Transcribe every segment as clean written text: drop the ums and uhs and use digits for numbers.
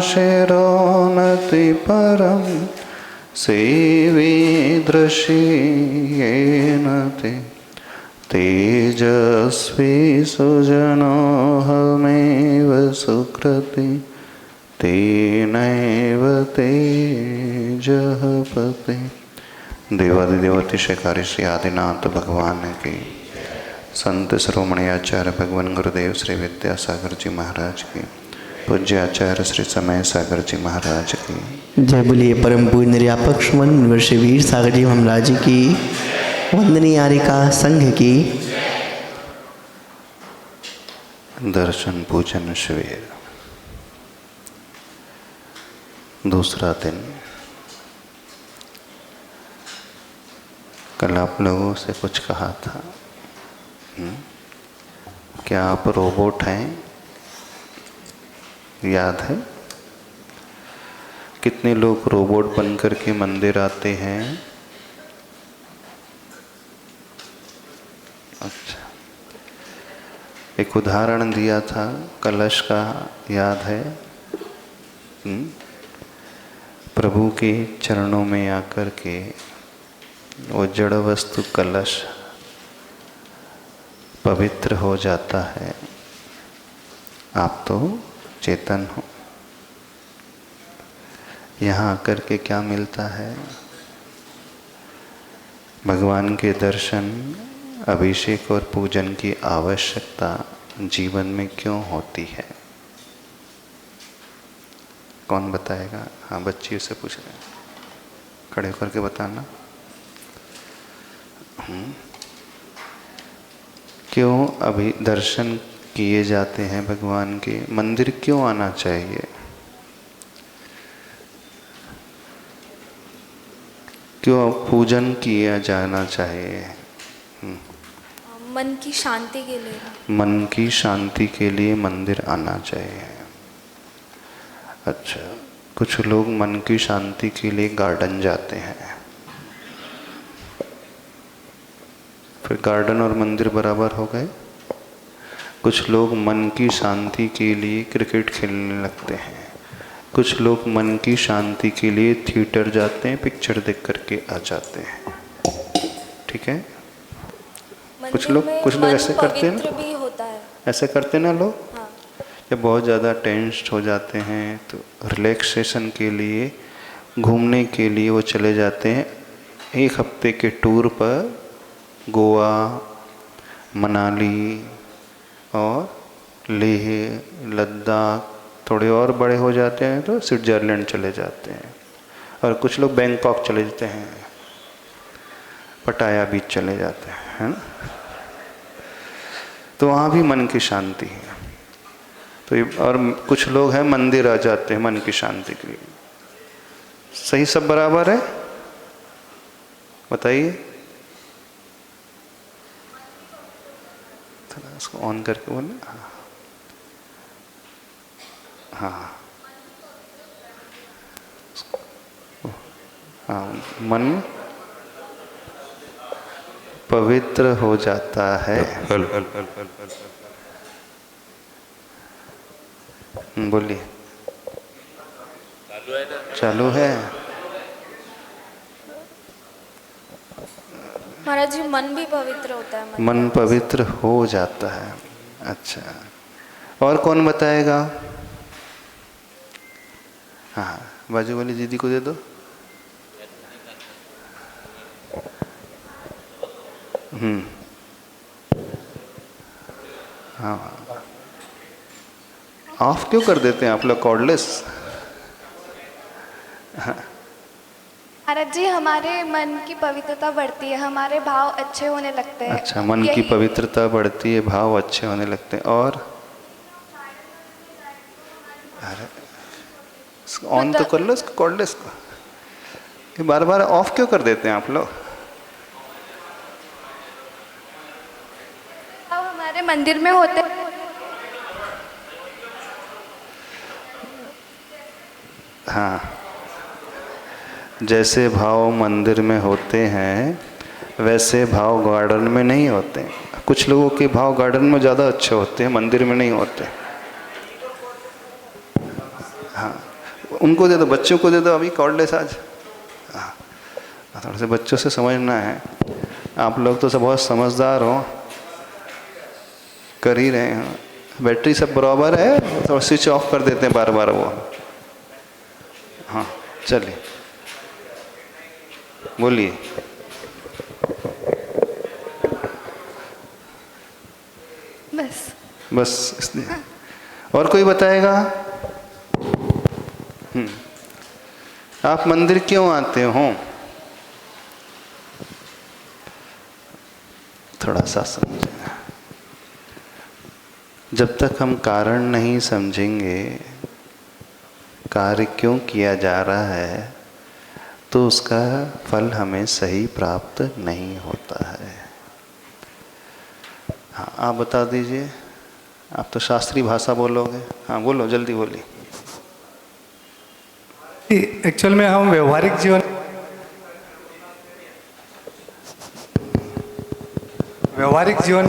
शिरोन्नति परम सेवीदृशी येन ते तेजस्वी सुजनोऽहमेव सुकृति तेनैव तेजः पते। देवादिदेवति शेखारी श्री आदिनाथ भगवान की, संत शिरोमणि आचार्य भगवान गुरुदेव श्री विद्यासागर जी महाराज की, पूज्य आचार्य श्री समय सागर जी महाराज की जय। बोलिए परम पूज्य निर्यापक सुमन श्री वीर सागर जी महाराज की, वंदनीय आरिका संघ की। दर्शन पूजन शिविर दूसरा दिन। कल आप लोगों से कुछ कहा था, क्या आप रोबोट हैं? याद है? कितने लोग रोबोट बनकर के मंदिर आते हैं? अच्छा, एक उदाहरण दिया था कलश का, याद है? प्रभु के चरणों में आकर के वो जड़ वस्तु कलश पवित्र हो जाता है। आप तो चेतन हो। यहाँ आकर के क्या मिलता है? भगवान के दर्शन, अभिषेक और पूजन की आवश्यकता जीवन में क्यों होती है? कौन बताएगा? हाँ, बच्चियों से पूछ रहे हैं, खड़े होकर के बताना। क्यों अभी दर्शन किए जाते हैं भगवान के? मंदिर क्यों आना चाहिए? क्यों पूजन किया जाना चाहिए? मन की शांति के लिए। मन की शांति के लिए मंदिर आना चाहिए। अच्छा, कुछ लोग मन की शांति के लिए गार्डन जाते हैं। फिर गार्डन और मंदिर बराबर हो गए। कुछ लोग मन की शांति के लिए क्रिकेट खेलने लगते हैं। कुछ लोग मन की शांति के लिए थिएटर जाते हैं, पिक्चर देख करके आ जाते हैं। ठीक है? कुछ लोग ऐसे करते हैं ना, भी होता है। ऐसे करते ना लोग। हाँ। जब बहुत ज़्यादा टेंस्ड हो जाते हैं तो रिलैक्सेशन के लिए, घूमने के लिए वो चले जाते हैं एक हफ्ते के टूर पर गोवा, मनाली और लेह, लद्दाख। थोड़े और बड़े हो जाते हैं तो स्विट्ज़रलैंड चले जाते हैं। और कुछ लोग बैंकॉक चले जाते हैं, पटाया बीच चले जाते हैं, है ना? तो वहाँ भी मन की शांति है। तो और कुछ लोग हैं मंदिर आ जाते हैं मन की शांति के लिए। सही सब बराबर है? बताइए। थोड़ा इसको ऑन करके बोलना। हाँ हाँ, मन पवित्र हो जाता है। बोलिए। चालू है? महाराज जी, मन भी पवित्र होता है। मन पवित्र हो जाता है। अच्छा, और कौन बताएगा? हाँ, बाजू वाली दीदी को दे दो। हाँ, ऑफ क्यों कर देते हैं आप लोग कॉर्डलेस? महाराज जी, हमारे मन की पवित्रता बढ़ती है, हमारे भाव अच्छे होने लगते हैं। अच्छा, मन की पवित्रता बढ़ती है, भाव अच्छे होने लगते हैं। और अरे ऑन तो कर लो इसको, कॉर्डलेस को। ये बार बार ऑफ क्यों कर देते हैं आप लोग? हमारे मंदिर में होते हैं। हाँ, जैसे भाव मंदिर में होते हैं वैसे भाव गार्डन में नहीं होते। कुछ लोगों के भाव गार्डन में ज़्यादा अच्छे होते हैं, मंदिर में नहीं होते। हाँ, उनको दे दो, बच्चों को दे दो अभी कॉर्डलेस आज। हाँ, थोड़ा से बच्चों से समझना है। आप लोग तो सब बहुत समझदार हो, कर ही रहे हैं। बैटरी सब बराबर है, तो स्विच ऑफ कर देते हैं बार बार वो। हाँ चलिए बोलिए। बस इसलिए और कोई बताएगा? आप मंदिर क्यों आते हो? थोड़ा सा समझें। जब तक हम कारण नहीं समझेंगे कार्य क्यों किया जा रहा है, तो उसका फल हमें सही प्राप्त नहीं होता है। हाँ, आप बता दीजिए। आप तो शास्त्रीय भाषा बोलोगे। हाँ बोलो, जल्दी बोलिए। एक्चुअल में हम व्यवहारिक जीवन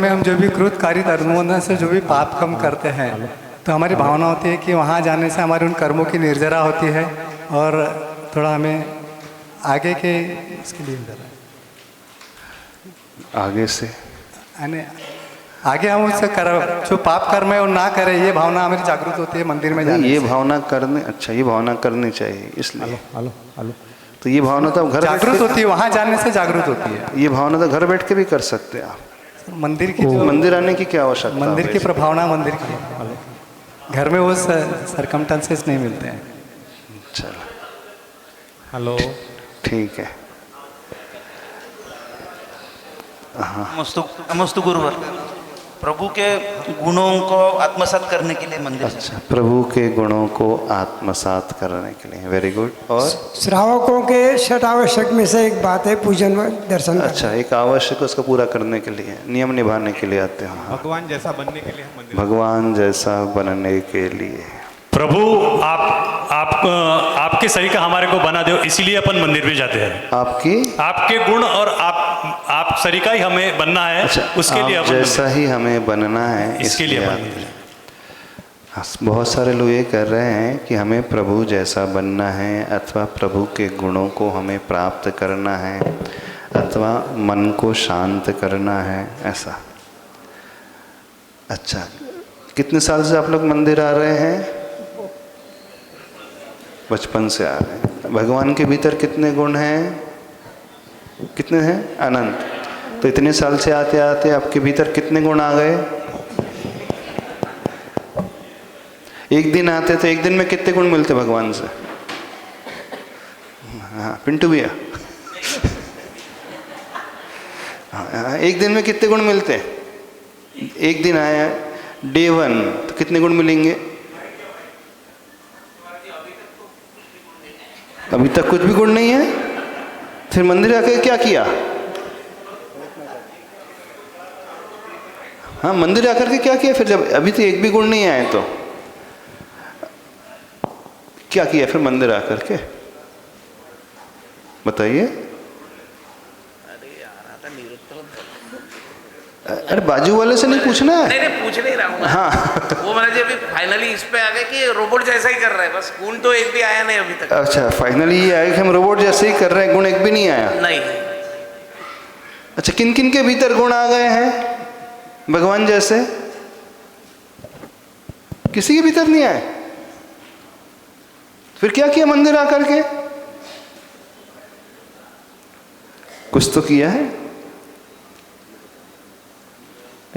में हम जो भी कृतकारी कर्मों से जो भी पाप कम करते हैं, तो हमारी भावना होती है कि वहाँ जाने से हमारे उन कर्मों की निर्जरा होती है और थोड़ा हमें आगे के इसके लिए आगे से यानी आगे हम उससे जो पाप कर्म है वो ना करें, ये भावना हमारी जागृत होती है मंदिर में जाने ये से। भावना करने, अच्छा ये भावना करनी चाहिए इसलिए। Hello hello. तो ये भावना तो घर जागृत होती है, वहाँ जाने से जागृत होती है। ये भावना तो घर बैठ के भी कर सकते हैं आप। मंदिर की मंदिर आने की क्या आवश्यकता? मंदिर की प्रभावना मंदिर की, घर में वो सरकमस्टेंसेस नहीं मिलते हैं। चलो हेलो, ठीक है। नमस्तु गुरुवर। प्रभु के गुणों को आत्मसात करने के लिए मंदिर। अच्छा, प्रभु के गुणों को आत्मसात करने के लिए, वेरी गुड। और श्रावकों के षट आवश्यक में से एक बात है पूजन व दर्शन। अच्छा, एक आवश्यक उसको पूरा करने के लिए, नियम निभाने के लिए आते हैं। भगवान जैसा बनने के लिए हम मंदिर। भगवान जैसा बनने के लिए। प्रभु आपके सही का हमारे को बना दो, इसीलिए अपन मंदिर में जाते हैं। आपके गुण और आप सही का ही हमें बनना है। अच्छा, उसके लिए जैसा ही हमें बनना है, इसके लिए बहुत सारे लोग ये कर रहे हैं कि हमें प्रभु जैसा बनना है, अथवा प्रभु के गुणों को हमें प्राप्त करना है, अथवा मन को शांत करना है, ऐसा। अच्छा, कितने साल से आप लोग मंदिर आ रहे हैं? बचपन से आ रहे हैं। भगवान के भीतर कितने गुण हैं? कितने हैं? अनंत। तो इतने साल से आते आते आपके भीतर कितने गुण आ गए? एक दिन आते तो एक दिन में कितने गुण मिलते भगवान से? हाँ पिंटू भैया, हाँ, एक दिन में कितने गुण मिलते? एक दिन आया डे 1 तो कितने गुण मिलेंगे? अभी तक कुछ भी गुण नहीं है। फिर मंदिर आकर क्या किया? हाँ, मंदिर आकर के क्या किया फिर? जब अभी तो एक भी गुण नहीं आए तो क्या किया फिर मंदिर आकर के? बताइए। अरे बाजू वाले से नहीं पूछना है। नहीं पूछ नहीं रहा हूँ। हाँ वो मैंने अभी फाइनली इस पे आ गए कि रोबोट जैसा ही कर रहे हैं, बस गुण तो एक भी आया नहीं अभी तक। अच्छा, फाइनली ये आया कि हम रोबोट जैसे ही कर रहे हैं, गुण एक भी नहीं आया। नहीं। अच्छा, किन किन के भीतर गुण आ गए हैं भगवान जैसे? किसी के भीतर नहीं आए। फिर क्या किया मंदिर आकर के? कुछ तो किया है।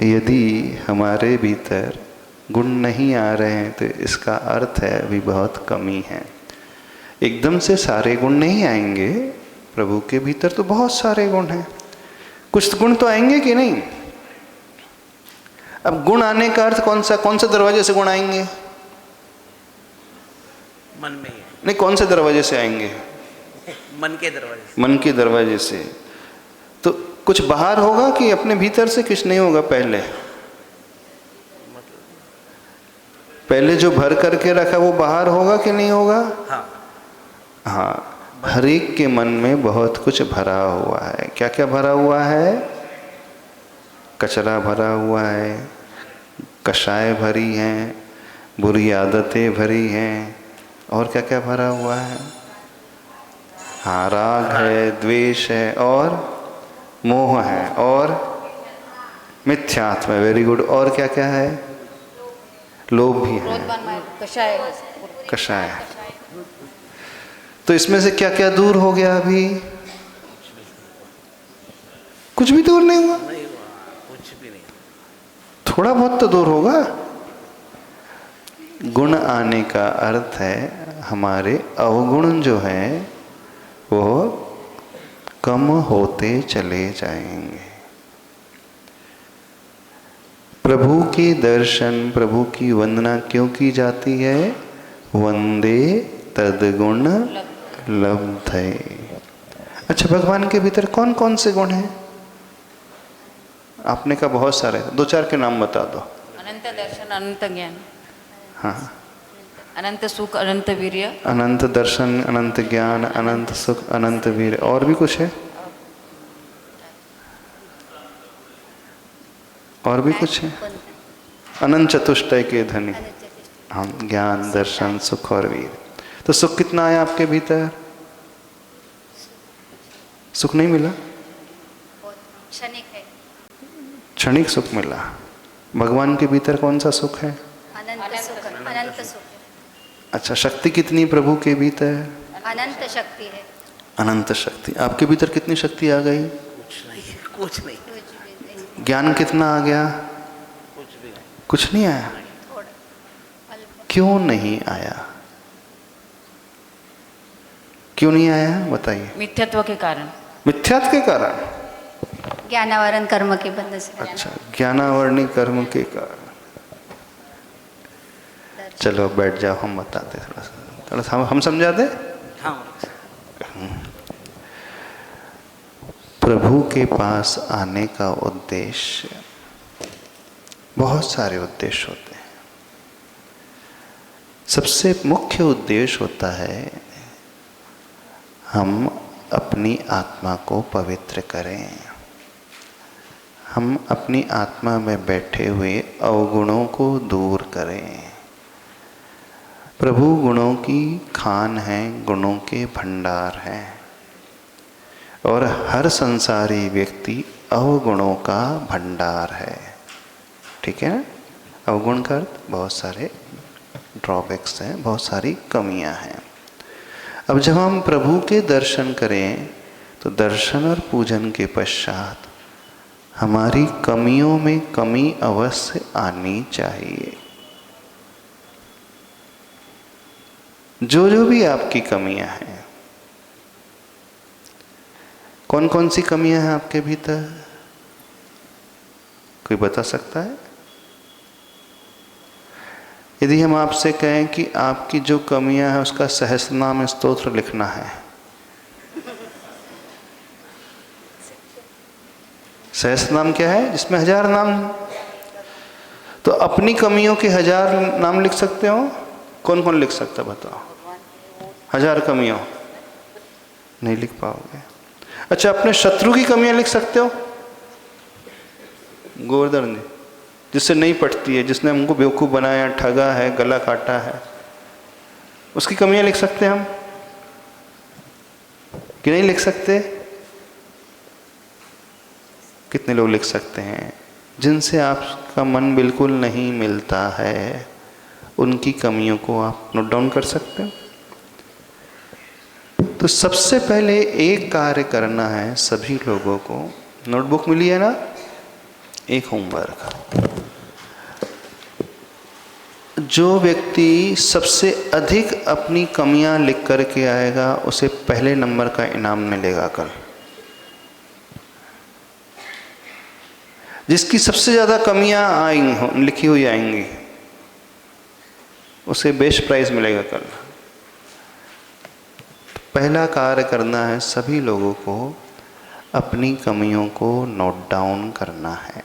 यदि हमारे भीतर गुण नहीं आ रहे हैं तो इसका अर्थ है अभी बहुत कमी है। एकदम से सारे गुण नहीं आएंगे। प्रभु के भीतर तो बहुत सारे गुण हैं, कुछ गुण तो आएंगे कि नहीं? अब गुण आने का अर्थ कौन से दरवाजे से गुण आएंगे? मन में ही। नहीं, कौन से दरवाजे से आएंगे? मन के दरवाजे से। मन के दरवाजे से। तो कुछ बाहर होगा कि अपने भीतर से कुछ नहीं होगा? पहले जो भर करके रखा वो बाहर होगा कि नहीं होगा? हाँ, हर एक के मन में बहुत कुछ भरा हुआ है। क्या क्या भरा हुआ है? कचरा भरा हुआ है, कषाय भरी हैं, बुरी आदतें भरी हैं, और क्या क्या भरा हुआ है? हाँ, राग है, द्वेष है और मोह है और मिथ्यात्व है। Very good. और क्या क्या है? लोभ भी है, कषाय। तो इसमें से क्या क्या दूर हो गया? अभी कुछ भी दूर नहीं हुआ। थोड़ा बहुत तो दूर होगा। गुण आने का अर्थ है हमारे अवगुण जो है वो कम होते चले जाएंगे। प्रभु के दर्शन, प्रभु की वंदना क्यों की जाती है? वंदे तद्गुण लब्धे। अच्छा, भगवान के भीतर कौन कौन से गुण हैं? आपने कहा बहुत सारे, दो चार के नाम बता दो। अनंत दर्शन, अनंत ज्ञान, हाँ, अनंत सुख, अनंत वीर्य। अनंत दर्शन, अनंत ज्ञान, अनंत सुख, अनंत वीर। और भी कुछ है? और भी कुछ है? अनंत चतुष्टय के धनी। हाँ, ज्ञान, दर्शन, सुख और वीर। तो सुख कितना आया आपके भीतर? सुख नहीं मिला, क्षणिक सुख मिला। भगवान के भीतर कौन सा सुख है? अनंत सुख। अच्छा, शक्ति कितनी प्रभु के भीतर? अनंत शक्ति है। अनंत शक्ति। आपके भीतर कितनी शक्ति आ गई? कुछ नहीं। ज्ञान कितना आ गया? कुछ नहीं आया। क्यों नहीं आया? क्यों नहीं आया बताइए? मिथ्यात्व के कारण। मिथ्यात्व के कारण? ज्ञानावरण कर्म के बंधन से। अच्छा, ज्ञानावरणी कर्म के कारण। चलो बैठ जाओ, हम बताते थोड़ा सा हम समझाते। हाँ। प्रभु के पास आने का उद्देश्य, बहुत सारे उद्देश्य होते हैं। सबसे मुख्य उद्देश्य होता है हम अपनी आत्मा को पवित्र करें, हम अपनी आत्मा में बैठे हुए अवगुणों को दूर करें। प्रभु गुणों की खान है, गुणों के भंडार हैं, और हर संसारी व्यक्ति अवगुणों का भंडार है। ठीक है ना? अवगुण का अर्थ बहुत सारे ड्रॉबैक्स हैं, बहुत सारी कमियां हैं। अब जब हम प्रभु के दर्शन करें तो दर्शन और पूजन के पश्चात हमारी कमियों में कमी अवश्य आनी चाहिए। जो जो भी आपकी कमियां हैं, कौन कौन सी कमियां हैं आपके भीतर? कोई बता सकता है? यदि हम आपसे कहें कि आपकी जो कमियां हैं उसका सहस्रनाम स्तोत्र लिखना है, सहस्रनाम क्या है? जिसमें 1000 नाम हैं। तो अपनी कमियों के 1000 नाम लिख सकते हो? कौन कौन लिख सकता बताओ? 1000 कमियों नहीं लिख पाओगे। अच्छा, अपने शत्रु की कमियां लिख सकते हो? गोवर्धन जी, जिससे नहीं पटती है, जिसने हमको बेवकूफ़ बनाया, ठगा है, गला काटा है, उसकी कमियां लिख सकते हैं हम कि नहीं लिख सकते? कितने लोग लिख सकते हैं? जिनसे आपका मन बिल्कुल नहीं मिलता है, उनकी कमियों को आप नोट डाउन कर सकते हो। तो सबसे पहले एक कार्य करना है सभी लोगों को। नोटबुक मिली है ना? एक होमवर्क। जो व्यक्ति सबसे अधिक अपनी कमियां लिख करके आएगा उसे पहले नंबर का इनाम मिलेगा कल। जिसकी सबसे ज़्यादा कमियां आएंगी, लिखी हुई आएंगी, उसे बेस्ट प्राइज मिलेगा कल। पहला कार्य करना है सभी लोगों को अपनी कमियों को नोट डाउन करना है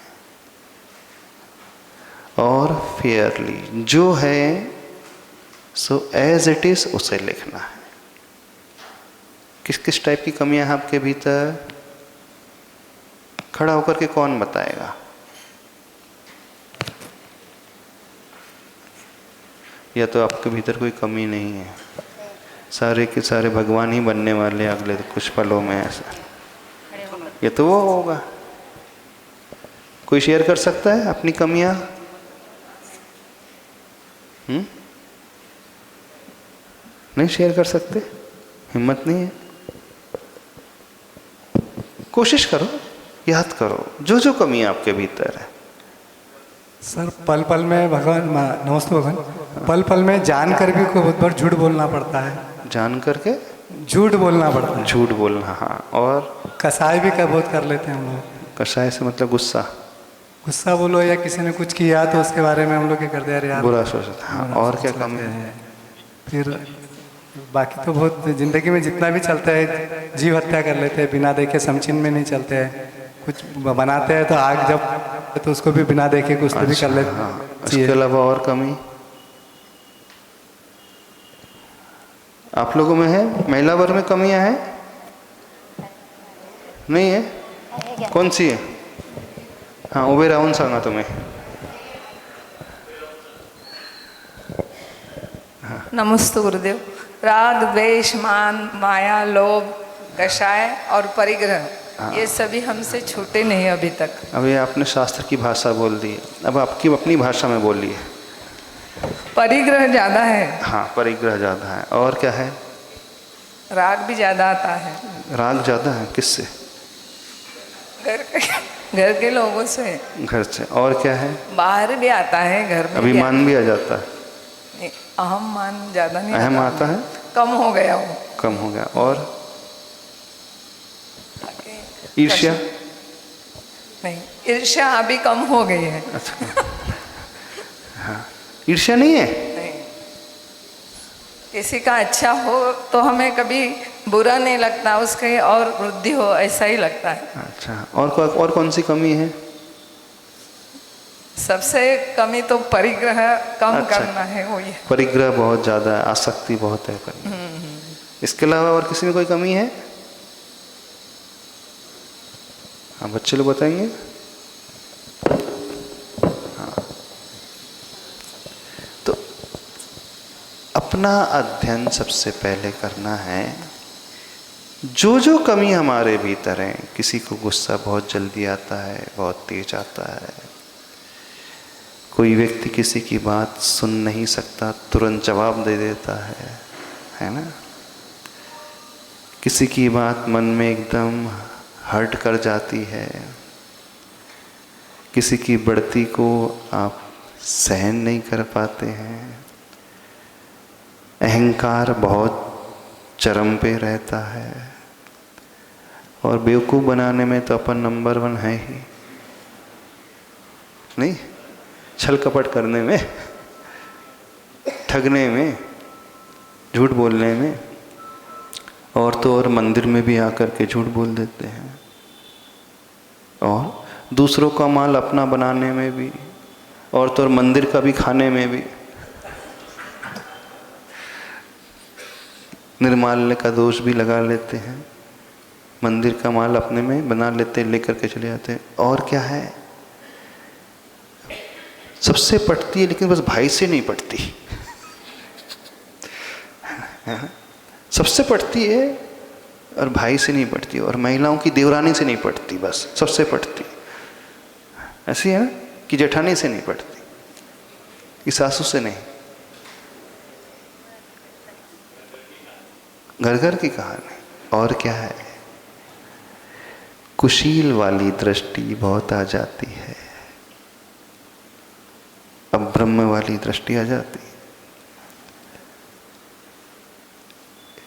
और फेयरली जो है सो एज इट इज उसे लिखना है। किस किस टाइप की कमियां हैं आपके भीतर? खड़ा होकर के कौन बताएगा? या तो आपके भीतर कोई कमी नहीं है, सारे के सारे भगवान ही बनने वाले अगले कुछ पलों में ऐसा, ये तो वो होगा। कोई शेयर कर सकता है अपनी कमियां? नहीं शेयर कर सकते, हिम्मत नहीं है। कोशिश करो, याद करो जो जो कमी आपके भीतर है। सर पल पल में भगवान, नमस्ते भगवान, पल पल में जानकर भी कोई बहुत बार झूठ बोलना पड़ता है। जान करके झूठ बोलना पड़ता है। झूठ बोलना, हाँ। और कसाई भी बहुत कर लेते हैं हम लोग। कसाई से मतलब गुस्सा? गुस्सा बोलो या किसी ने कुछ किया तो उसके बारे में हम लोग क्या करते हैं, यार बुरा सोचता। हाँ, और क्या कमी है? फिर बाकी तो बहुत जिंदगी में जितना भी चलता है, जीव हत्या कर लेते हैं बिना देखे, समचिन में नहीं चलते हैं। कुछ बनाते हैं तो आग जब तो उसको भी बिना देखे कुछ तो भी कर लेते हैं। हाँ, इसके अलावा और कमी आप लोगों में है? महिला वर्ग में कमियां हैं? नहीं है? कौन सी है? हाँ, उबे राहून सांगा तुम्हें। नमस्ते गुरुदेव। राग, द्वेष, मान, माया, लोभ, कषाय और परिग्रह, ये सभी हमसे छूटे नहीं अभी तक। अभी आपने शास्त्र की भाषा बोल दी, अब आपकी अपनी भाषा में बोलिए। परिग्रह ज्यादा है। हाँ, परिग्रह ज्यादा है। और क्या है? राग भी ज्यादा आता है। राग ज्यादा है? किससे? घर के लोगों से। घर से। और क्या है? बाहर भी आता है, घर में अभिमान भी आ जाता है? नहीं, अहम मान ज्यादा नहीं। अहम आता है? कम हो गया वो। कम हो गया। और ईर्ष्या? नहीं, ईर्ष्या अभी कम हो गई है। अच्छा। हाँ, ईर्ष्या नहीं है? नहीं, किसी का अच्छा हो तो हमें कभी बुरा नहीं लगता, उसके और वृद्धि हो ऐसा ही लगता है। अच्छा, और कौन सी कमी है? सबसे कमी तो परिग्रह कम करना है, वो ये। परिग्रह बहुत ज्यादा है, आसक्ति बहुत है। इसके अलावा और किसी में कोई कमी है? हाँ, बच्चे लोग बताएंगे। हाँ, तो अपना अध्ययन सबसे पहले करना है। जो जो कमी हमारे भीतर है, किसी को गुस्सा बहुत जल्दी आता है, बहुत तेज आता है, कोई व्यक्ति किसी की बात सुन नहीं सकता, तुरंत जवाब दे देता है ना? किसी की बात मन में एकदम हर्ट कर जाती है, किसी की बढ़ती को आप सहन नहीं कर पाते हैं, अहंकार बहुत चरम पे रहता है, और बेवकूफ़ बनाने में तो अपन नंबर 1 है ही नहीं, छल कपट करने में, ठगने में, झूठ बोलने में, और तो और मंदिर में भी आकर के झूठ बोल देते हैं, और दूसरों का माल अपना बनाने में भी, और तो और मंदिर का भी खाने में भी। निर्माल्य का दोष भी लगा लेते हैं, मंदिर का माल अपने में बना लेते, लेकर के चले जाते हैं। और क्या है? सबसे पटती है लेकिन बस भाई से नहीं पटती। सबसे पटती है और भाई से नहीं पटती, और महिलाओं की देवरानी से नहीं पटती, बस सबसे पटती। ऐसी है ना कि जेठानी से नहीं पटती, कि सासू से नहीं। घर घर की कहानी। और क्या है? कुशील वाली दृष्टि बहुत आ जाती है, अब ब्रह्म वाली दृष्टि आ जाती।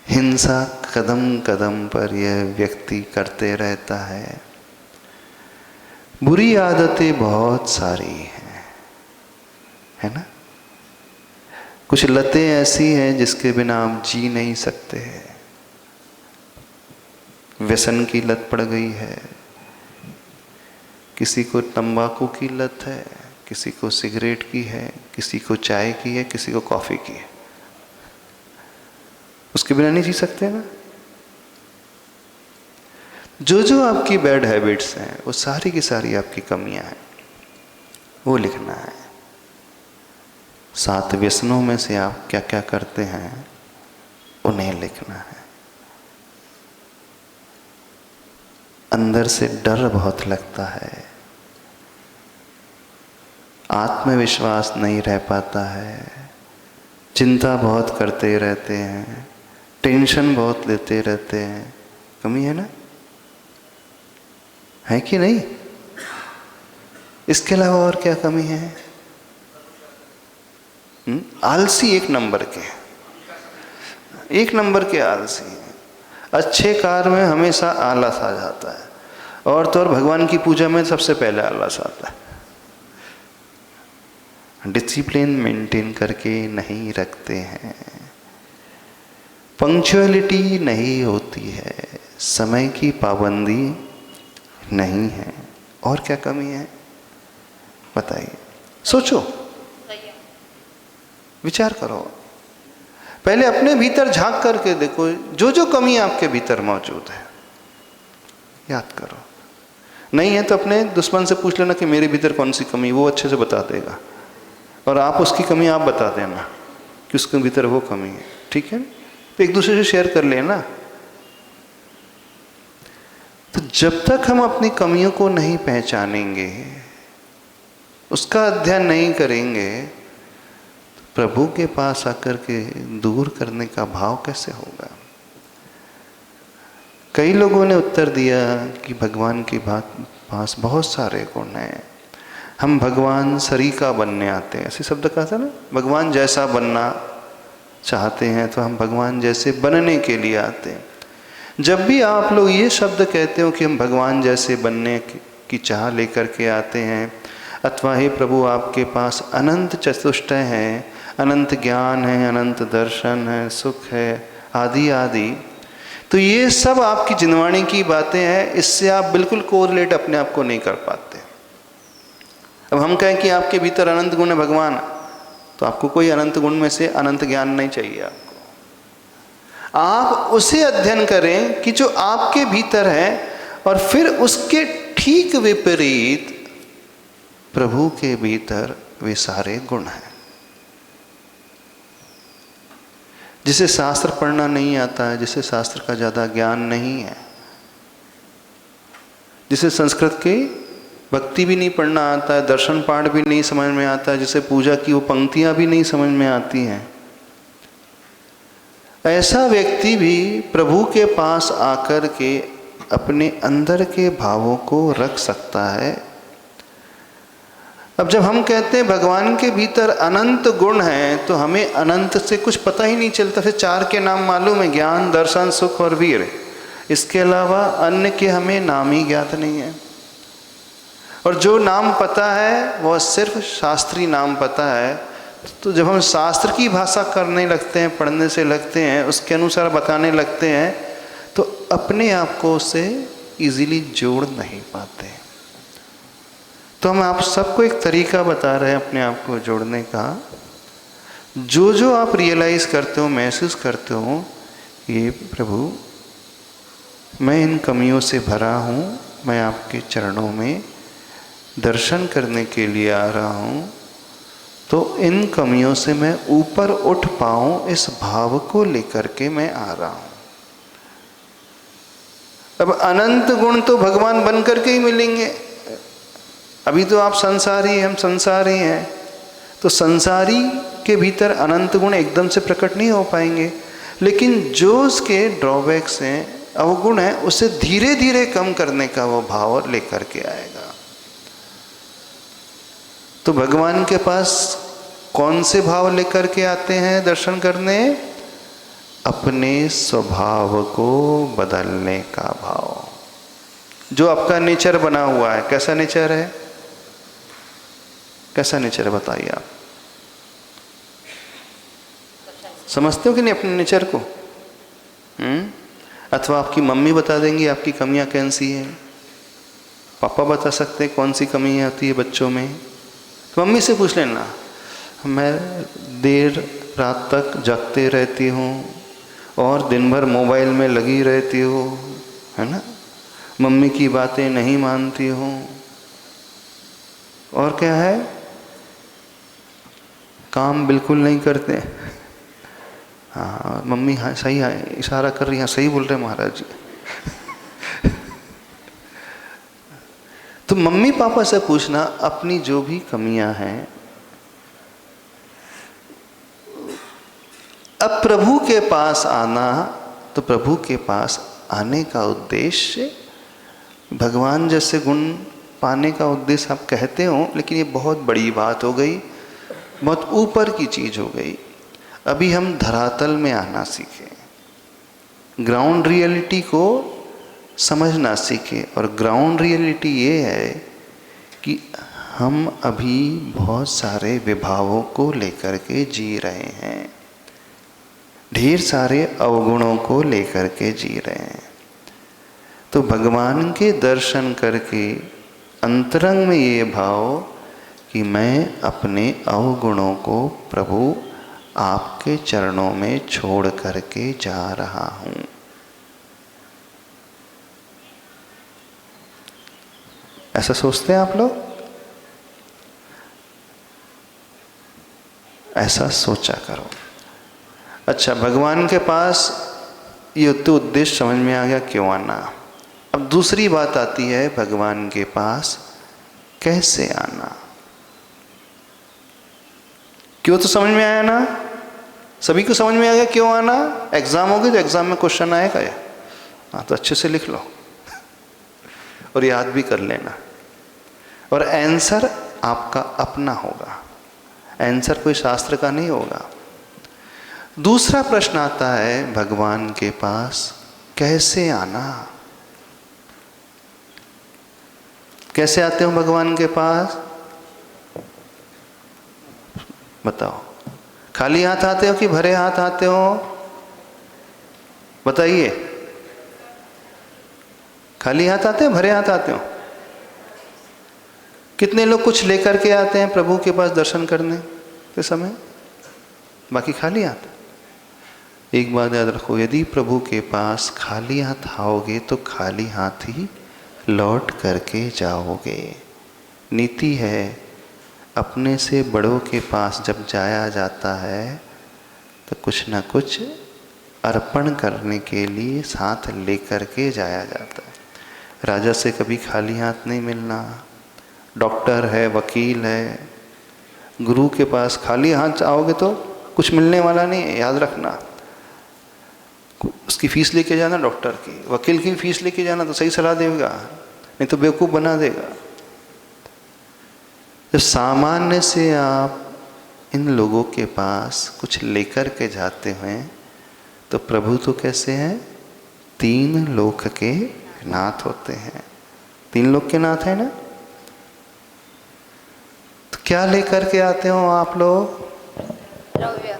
हिंसा कदम कदम पर यह व्यक्ति करते रहता है। बुरी आदतें बहुत सारी हैं, है ना? कुछ लतें ऐसी हैं जिसके बिना आप जी नहीं सकते हैं। व्यसन की लत पड़ गई है, किसी को तंबाकू की लत है, किसी को सिगरेट की है, किसी को चाय की है, किसी को कॉफ़ी की है। उसके बिना नहीं जी सकते ना? जो जो आपकी बैड हैबिट्स हैं वो सारी की सारी आपकी कमियां हैं, वो लिखना है। 7 व्यसनों में से आप क्या क्या करते हैं उन्हें लिखना है। अंदर से डर बहुत लगता है, आत्मविश्वास नहीं रह पाता है, चिंता बहुत करते रहते हैं, टेंशन बहुत लेते रहते हैं। कमी है ना, है कि नहीं? इसके अलावा और क्या कमी है? आलसी एक नंबर के आलसी हैं। अच्छे कार्य में हमेशा आलस आ जाता है, और तो और भगवान की पूजा में सबसे पहले आलस आता है। डिसिप्लिन मेंटेन करके नहीं रखते हैं, पंक्चुअलिटी नहीं होती है, समय की पाबंदी नहीं है। और क्या कमी है बताइए, सोचो, विचार करो, पहले अपने भीतर झांक करके देखो, जो जो कमी आपके भीतर मौजूद है याद करो। नहीं है तो अपने दुश्मन से पूछ लेना कि मेरे भीतर कौन सी कमी, वो अच्छे से बता देगा, और आप उसकी कमी आप बता देना कि उसके भीतर वो कमी है। ठीक है, तो एक दूसरे से शेयर कर लेना। तो जब तक हम अपनी कमियों को नहीं पहचानेंगे, उसका अध्ययन नहीं करेंगे, प्रभु के पास आकर के दूर करने का भाव कैसे होगा? कई लोगों ने उत्तर दिया कि भगवान के पास बहुत सारे गुण हैं, हम भगवान सरीका बनने आते हैं, ऐसे शब्द कहा था ना, भगवान जैसा बनना चाहते हैं तो हम भगवान जैसे बनने के लिए आते हैं। जब भी आप लोग ये शब्द कहते हो कि हम भगवान जैसे बनने की चाह लेकर के आते हैं, अथवा हे प्रभु आपके पास अनंत चतुष्टय है, अनंत ज्ञान है, अनंत दर्शन है, सुख है, आदि आदि, तो ये सब आपकी जिनवाणी की बातें हैं, इससे आप बिल्कुल कोरिलेट अपने आप को नहीं कर पाते। अब हम कहें कि आपके भीतर अनंत गुण है भगवान, तो आपको कोई अनंत गुण में से अनंत ज्ञान नहीं चाहिए। आपको आप उसे अध्ययन करें कि जो आपके भीतर है, और फिर उसके ठीक विपरीत प्रभु के भीतर वे सारे गुण हैं। जिसे शास्त्र पढ़ना नहीं आता है, जिसे शास्त्र का ज़्यादा ज्ञान नहीं है, जिसे संस्कृत की भक्ति भी नहीं पढ़ना आता है, दर्शन पाठ भी नहीं समझ में आता है, जिसे पूजा की वो पंक्तियां भी नहीं समझ में आती हैं, ऐसा व्यक्ति भी प्रभु के पास आकर के अपने अंदर के भावों को रख सकता है। अब जब हम कहते हैं भगवान के भीतर अनंत गुण हैं, तो हमें अनंत से कुछ पता ही नहीं चलता। फिर 4 के नाम मालूम है, ज्ञान, दर्शन, सुख और वीर। इसके अलावा अन्य के हमें नाम ही ज्ञात नहीं है, और जो नाम पता है वह सिर्फ शास्त्रीय नाम पता है। तो जब हम शास्त्र की भाषा करने लगते हैं, पढ़ने से लगते हैं, उसके अनुसार बताने लगते हैं, तो अपने आप को उससे इजीली जोड़ नहीं पाते। तो हम आप सबको एक तरीका बता रहे हैं अपने आप को जोड़ने का। जो जो आप रियलाइज़ करते हो, महसूस करते हो, ये प्रभु मैं इन कमियों से भरा हूँ, मैं आपके चरणों में दर्शन करने के लिए आ रहा हूँ, तो इन कमियों से मैं ऊपर उठ पाऊँ, इस भाव को लेकर के मैं आ रहा हूँ। अब अनंत गुण तो भगवान बन करके ही मिलेंगे। अभी तो आप संसारी हैं, हम संसारी हैं, तो संसारी के भीतर अनंत गुण एकदम से प्रकट नहीं हो पाएंगे, लेकिन जो उसके ड्रॉबैक्स हैं, अवगुण हैं, उसे धीरे धीरे कम करने का वो भाव लेकर के आएगा। तो भगवान के पास कौन से भाव लेकर के आते हैं दर्शन करने? अपने स्वभाव को बदलने का भाव। जो आपका नेचर बना हुआ है, कैसा नेचर है? कैसा नेचर है बताइए आप? समझते हो कि नहीं अपने नेचर को? अथवा आपकी मम्मी बता देंगी आपकी कमियां कैसी हैं, पापा बता सकते हैं कौन सी कमी आती है बच्चों में। तो मम्मी से पूछ लेना, मैं देर रात तक जगते रहती हूँ और दिन भर मोबाइल में लगी रहती हूँ, है ना, मम्मी की बातें नहीं मानती हूँ, और क्या है, काम बिल्कुल नहीं करते। हाँ मम्मी, हाँ सही है, इशारा कर रही, हाँ सही बोल रहे महाराज जी। तो मम्मी पापा से पूछना अपनी जो भी कमियां हैं, अब प्रभु के पास आना, तो प्रभु के पास आने का उद्देश्य भगवान जैसे गुण पाने का उद्देश्य आप कहते हो, लेकिन ये बहुत बड़ी बात हो गई, बहुत ऊपर की चीज हो गई। अभी हम धरातल में आना सीखें, ग्राउंड रियलिटी को समझना सीखें। और ग्राउंड रियलिटी ये है कि हम अभी बहुत सारे विभावों को लेकर के जी रहे हैं, ढेर सारे अवगुणों को लेकर के जी रहे हैं। तो भगवान के दर्शन करके अंतरंग में ये भाव कि मैं अपने अवगुणों को प्रभु आपके चरणों में छोड़ करके जा रहा हूँ। ऐसा सोचते हैं आप लोग? ऐसा सोचा करो। अच्छा, भगवान के पास ये तो उद्देश्य समझ में आ गया क्यों आना। अब दूसरी बात आती है भगवान के पास कैसे आना। क्यों तो समझ में आया ना, सभी को समझ में आ गया क्यों आना। एग्जाम होगी तो एग्जाम में क्वेश्चन आएगा या, हाँ तो अच्छे से लिख लो और याद भी कर लेना। और आंसर आपका अपना होगा, आंसर कोई शास्त्र का नहीं होगा। दूसरा प्रश्न आता है भगवान के पास कैसे आना। कैसे आते हो भगवान के पास, बताओ। खाली हाथ आते हो कि भरे हाथ आते हो, बताइए। खाली हाथ आते हो, भरे हाथ आते हो? कितने लोग कुछ लेकर के आते हैं प्रभु के पास दर्शन करने के समय, बाकी खाली हाथ। एक बात याद रखो, यदि प्रभु के पास खाली हाथ आओगे तो खाली हाथ ही लौट करके जाओगे। नीति है, अपने से बड़ों के पास जब जाया जाता है तो कुछ ना कुछ अर्पण करने के लिए साथ लेकर के जाया जाता है। राजा से कभी खाली हाथ नहीं मिलना। डॉक्टर है, वकील है, गुरु के पास खाली हाथ आओगे तो कुछ मिलने वाला नहीं है, याद रखना। उसकी फीस लेके जाना, डॉक्टर की, वकील की फीस लेके जाना तो सही सलाह देगा, नहीं तो बेवकूफ़ बना देगा। जब सामान्य से आप इन लोगों के पास कुछ लेकर के जाते हैं तो प्रभु तो कैसे हैं, तीन लोक के नाथ होते हैं। तीन लोक के नाथ है ना। तो क्या लेकर के आते हो आप लोग? द्रव्य।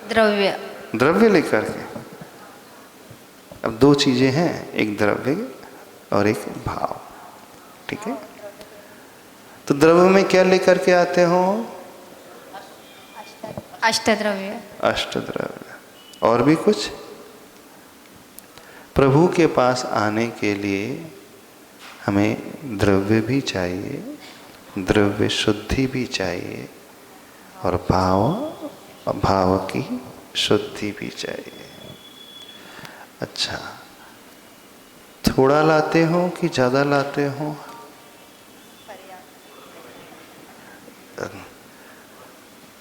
द्रव्य द्रव्य लेकर के। अब दो चीजें हैं, एक द्रव्य और एक भाव, ठीक है। तो द्रव्य में क्या लेकर के आते हो? अष्टद्रव्य। अष्टद्रव्य। और भी कुछ? प्रभु के पास आने के लिए हमें द्रव्य भी चाहिए, द्रव्य शुद्धि भी चाहिए, और भाव की शुद्धि भी चाहिए। अच्छा, थोड़ा लाते हो कि ज़्यादा लाते हो?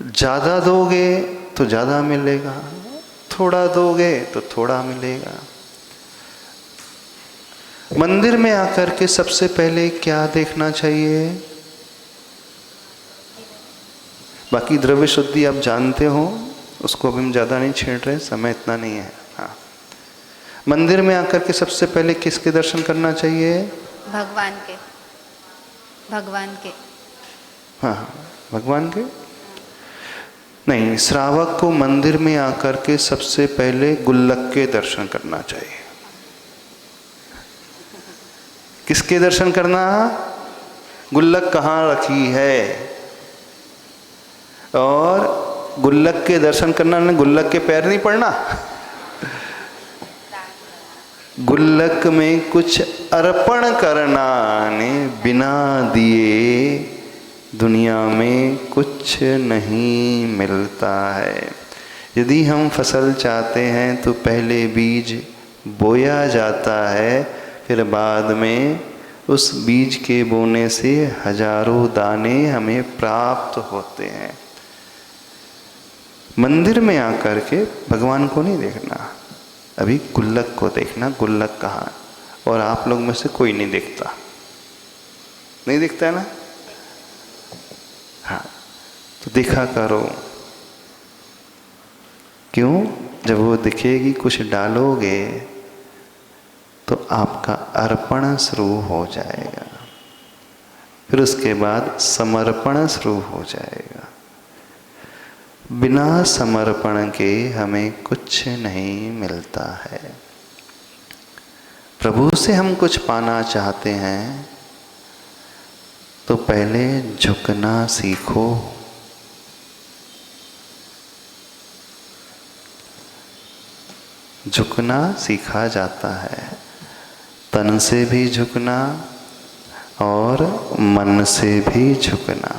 ज़्यादा दोगे तो ज़्यादा मिलेगा, थोड़ा दोगे तो थोड़ा मिलेगा। मंदिर में आकर के सबसे पहले क्या देखना चाहिए? बाकी द्रव्य शुद्धि आप जानते हो, उसको अभी हम ज़्यादा नहीं छेड़ रहे, समय इतना नहीं है। हाँ, मंदिर में आकर के सबसे पहले किसके दर्शन करना चाहिए? भगवान के। भगवान के। हाँ, भगवान के नहीं, श्रावक को मंदिर में आकर के सबसे पहले गुल्लक के दर्शन करना चाहिए। किसके दर्शन करना? गुल्लक कहाँ रखी है, और गुल्लक के दर्शन करना, ने गुल्लक के पैर नहीं पड़ना। गुल्लक में कुछ अर्पण करना, ने बिना दिए दुनिया में कुछ नहीं मिलता है। यदि हम फसल चाहते हैं तो पहले बीज बोया जाता है, फिर बाद में उस बीज के बोने से हजारों दाने हमें प्राप्त होते हैं। मंदिर में आकर के भगवान को नहीं देखना, अभी गुल्लक को देखना। गुल्लक कहाँ? और आप लोग में से कोई नहीं देखता, नहीं दिखता है ना? हाँ, तो देखा करो। क्यों? जब वो दिखेगी, कुछ डालोगे तो आपका अर्पण शुरू हो जाएगा, फिर उसके बाद समर्पण शुरू हो जाएगा। बिना समर्पण के हमें कुछ नहीं मिलता है। प्रभु से हम कुछ पाना चाहते हैं तो पहले झुकना सीखो। झुकना सीखा जाता है, तन से भी झुकना और मन से भी झुकना,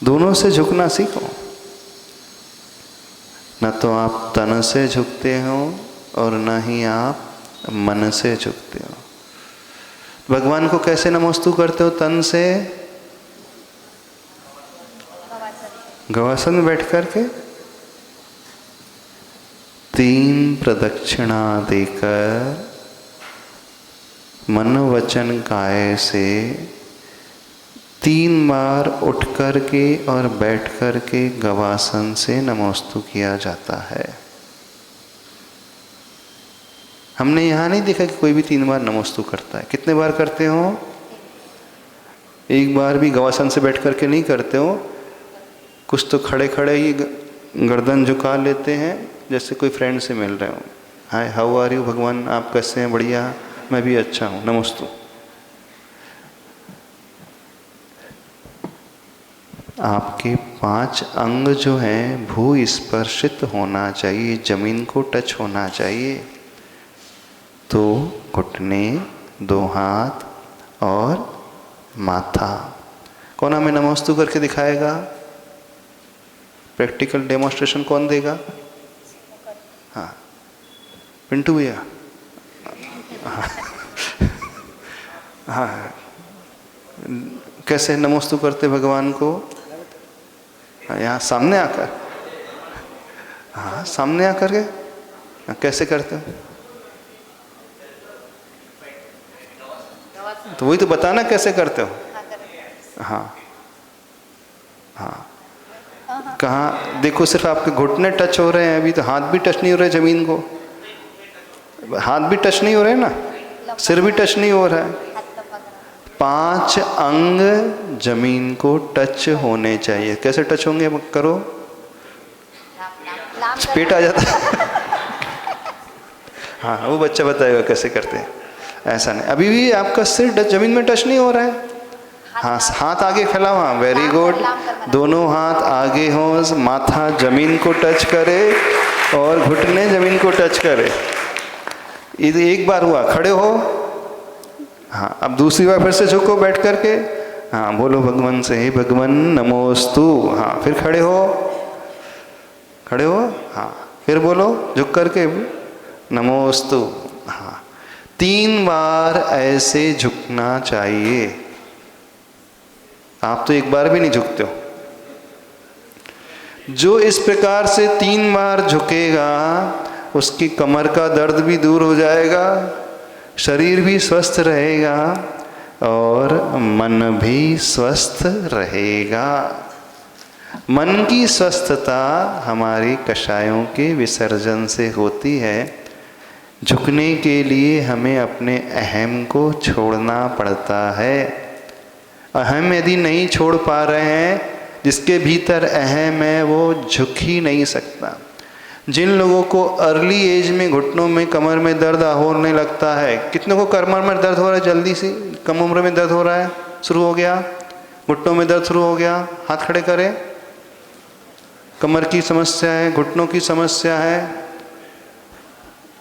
दोनों से झुकना सीखो। न तो आप तन से झुकते हो और न ही आप मन से झुकते हो। भगवान को कैसे नमस्तु करते हो? तन से, गवासन में बैठ करके 3 प्रदक्षिणा देकर मन वचन काया से 3 बार उठ करके और बैठ करके गवासन से नमोस्तु किया जाता है। हमने यहाँ नहीं देखा कि कोई भी 3 बार नमोस्तु करता है। कितने बार करते हो? एक बार भी गवासन से बैठ करके नहीं करते हो। कुछ तो खड़े खड़े ही गर्दन झुका लेते हैं, जैसे कोई फ्रेंड से मिल रहे हो। हाय, हाउ आर यू? भगवान आप कैसे हैं? बढ़िया, मैं भी अच्छा हूँ, नमोस्तु। आपके 5 अंग जो हैं भू स्पर्शित होना चाहिए, जमीन को टच होना चाहिए। तो घुटने, 2 हाथ और माथा। कौन हमें नमोस्तु करके दिखाएगा? प्रैक्टिकल डेमोन्स्ट्रेशन कौन देगा? हाँ, पिंटू भैया। हाँ, कैसे नमोस्तु करते भगवान को? यहाँ सामने आकर। हाँ, सामने आकर के कैसे करते हो? तो वही तो बताना कैसे करते हो। हाँ हाँ, कहाँ देखो, सिर्फ आपके घुटने टच हो रहे हैं, अभी तो हाथ भी टच नहीं हो रहे जमीन को। हाथ भी टच नहीं हो रहे ना, सिर भी टच नहीं हो रहा है। 5 अंग जमीन को टच होने चाहिए। कैसे टच होंगे? करो, पेट आ जाता है। हाँ, वो बच्चा बताएगा कैसे करते हैं। ऐसा नहीं, अभी भी आपका सिर जमीन में टच नहीं हो रहा है। हाँ, हाथ आगे फैलाओ। हाँ, वेरी गुड। दोनों हाथ आगे हो, माथा जमीन को टच करे और घुटने जमीन को टच करे। ये एक बार हुआ, खड़े हो। हाँ, अब दूसरी बार फिर से झुको बैठ करके। हाँ, बोलो भगवान से, हे भगवान नमोस्तु। हाँ, फिर खड़े हो, खड़े हो। हाँ, फिर बोलो झुक करके नमोस्तु। हाँ, 3 बार ऐसे झुकना चाहिए। आप तो एक बार भी नहीं झुकते हो। जो इस प्रकार से 3 बार झुकेगा उसकी कमर का दर्द भी दूर हो जाएगा, शरीर भी स्वस्थ रहेगा और मन भी स्वस्थ रहेगा। मन की स्वस्थता हमारी कषायों के विसर्जन से होती है। झुकने के लिए हमें अपने अहम को छोड़ना पड़ता है। अहम यदि नहीं छोड़ पा रहे हैं, जिसके भीतर अहम है वो झुक ही नहीं सकता। जिन लोगों को अर्ली एज में घुटनों में कमर में दर्द होने लगता है, कितनों को कमर में दर्द हो रहा है? जल्दी से, कम उम्र में दर्द हो रहा है, शुरू हो गया, घुटनों में दर्द शुरू हो गया। हाथ खड़े करें। कमर की समस्या है, घुटनों की समस्या है।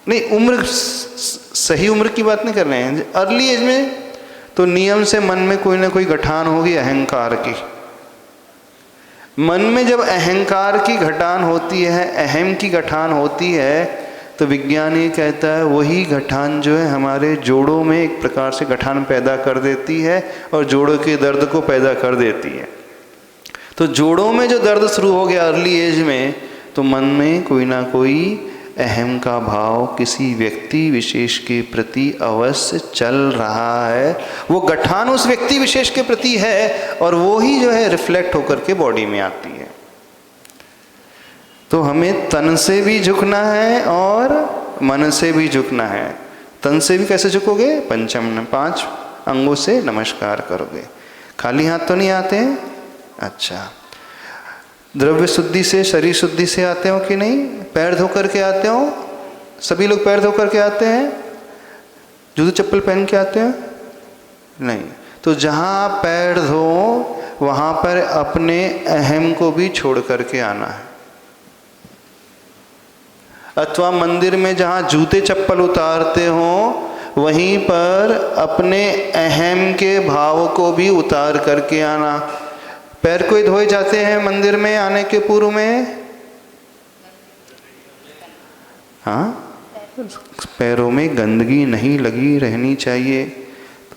नहीं, उम्र सही उम्र की बात नहीं कर रहे हैं, अर्ली एज में तो नियम से मन में कोई ना कोई गठान होगी अहंकार की। मन में जब अहंकार की गठान होती है, अहम की गठान होती है, तो विज्ञान ये कहता है वही गठान जो है हमारे जोड़ों में एक प्रकार से गठान पैदा कर देती है और जोड़ों के दर्द को पैदा कर देती है। तो जोड़ों में जो दर्द शुरू हो गया अर्ली एज में, तो मन में कोई ना कोई अहम का भाव किसी व्यक्ति विशेष के प्रति अवश्य चल रहा है। वो गठान उस व्यक्ति विशेष के प्रति है और वो ही जो है रिफ्लेक्ट होकर के बॉडी में आती है। तो हमें तन से भी झुकना है और मन से भी झुकना है। तन से भी कैसे झुकोगे? पंचम 5 अंगों से नमस्कार करोगे। खाली हाथ तो नहीं आते हैं? अच्छा, द्रव्य शुद्धि से, शरीर शुद्धि से आते हो कि नहीं? पैर धो करके आते हो? सभी लोग पैर धो करके आते हैं? जूते चप्पल पहन के आते हैं? नहीं। तो जहाँ आप पैर धो वहाँ पर अपने अहम को भी छोड़ करके आना है। अथवा मंदिर में जहाँ जूते चप्पल उतारते हो वहीं पर अपने अहम के भाव को भी उतार करके आना। पैर कोई धोए जाते हैं मंदिर में आने के पूर्व में? हाँ, पैरों में गंदगी नहीं लगी रहनी चाहिए,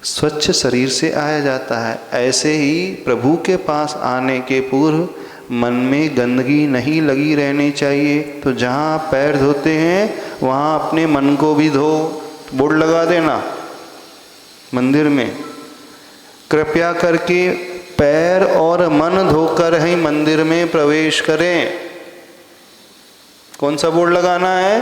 स्वच्छ शरीर से आया जाता है। ऐसे ही प्रभु के पास आने के पूर्व मन में गंदगी नहीं लगी रहनी चाहिए। तो जहाँ आप पैर धोते हैं वहाँ अपने मन को भी धो। बोर्ड लगा देना मंदिर में, कृपया करके पैर और मन धोकर ही मंदिर में प्रवेश करें। कौन सा बोर्ड लगाना है?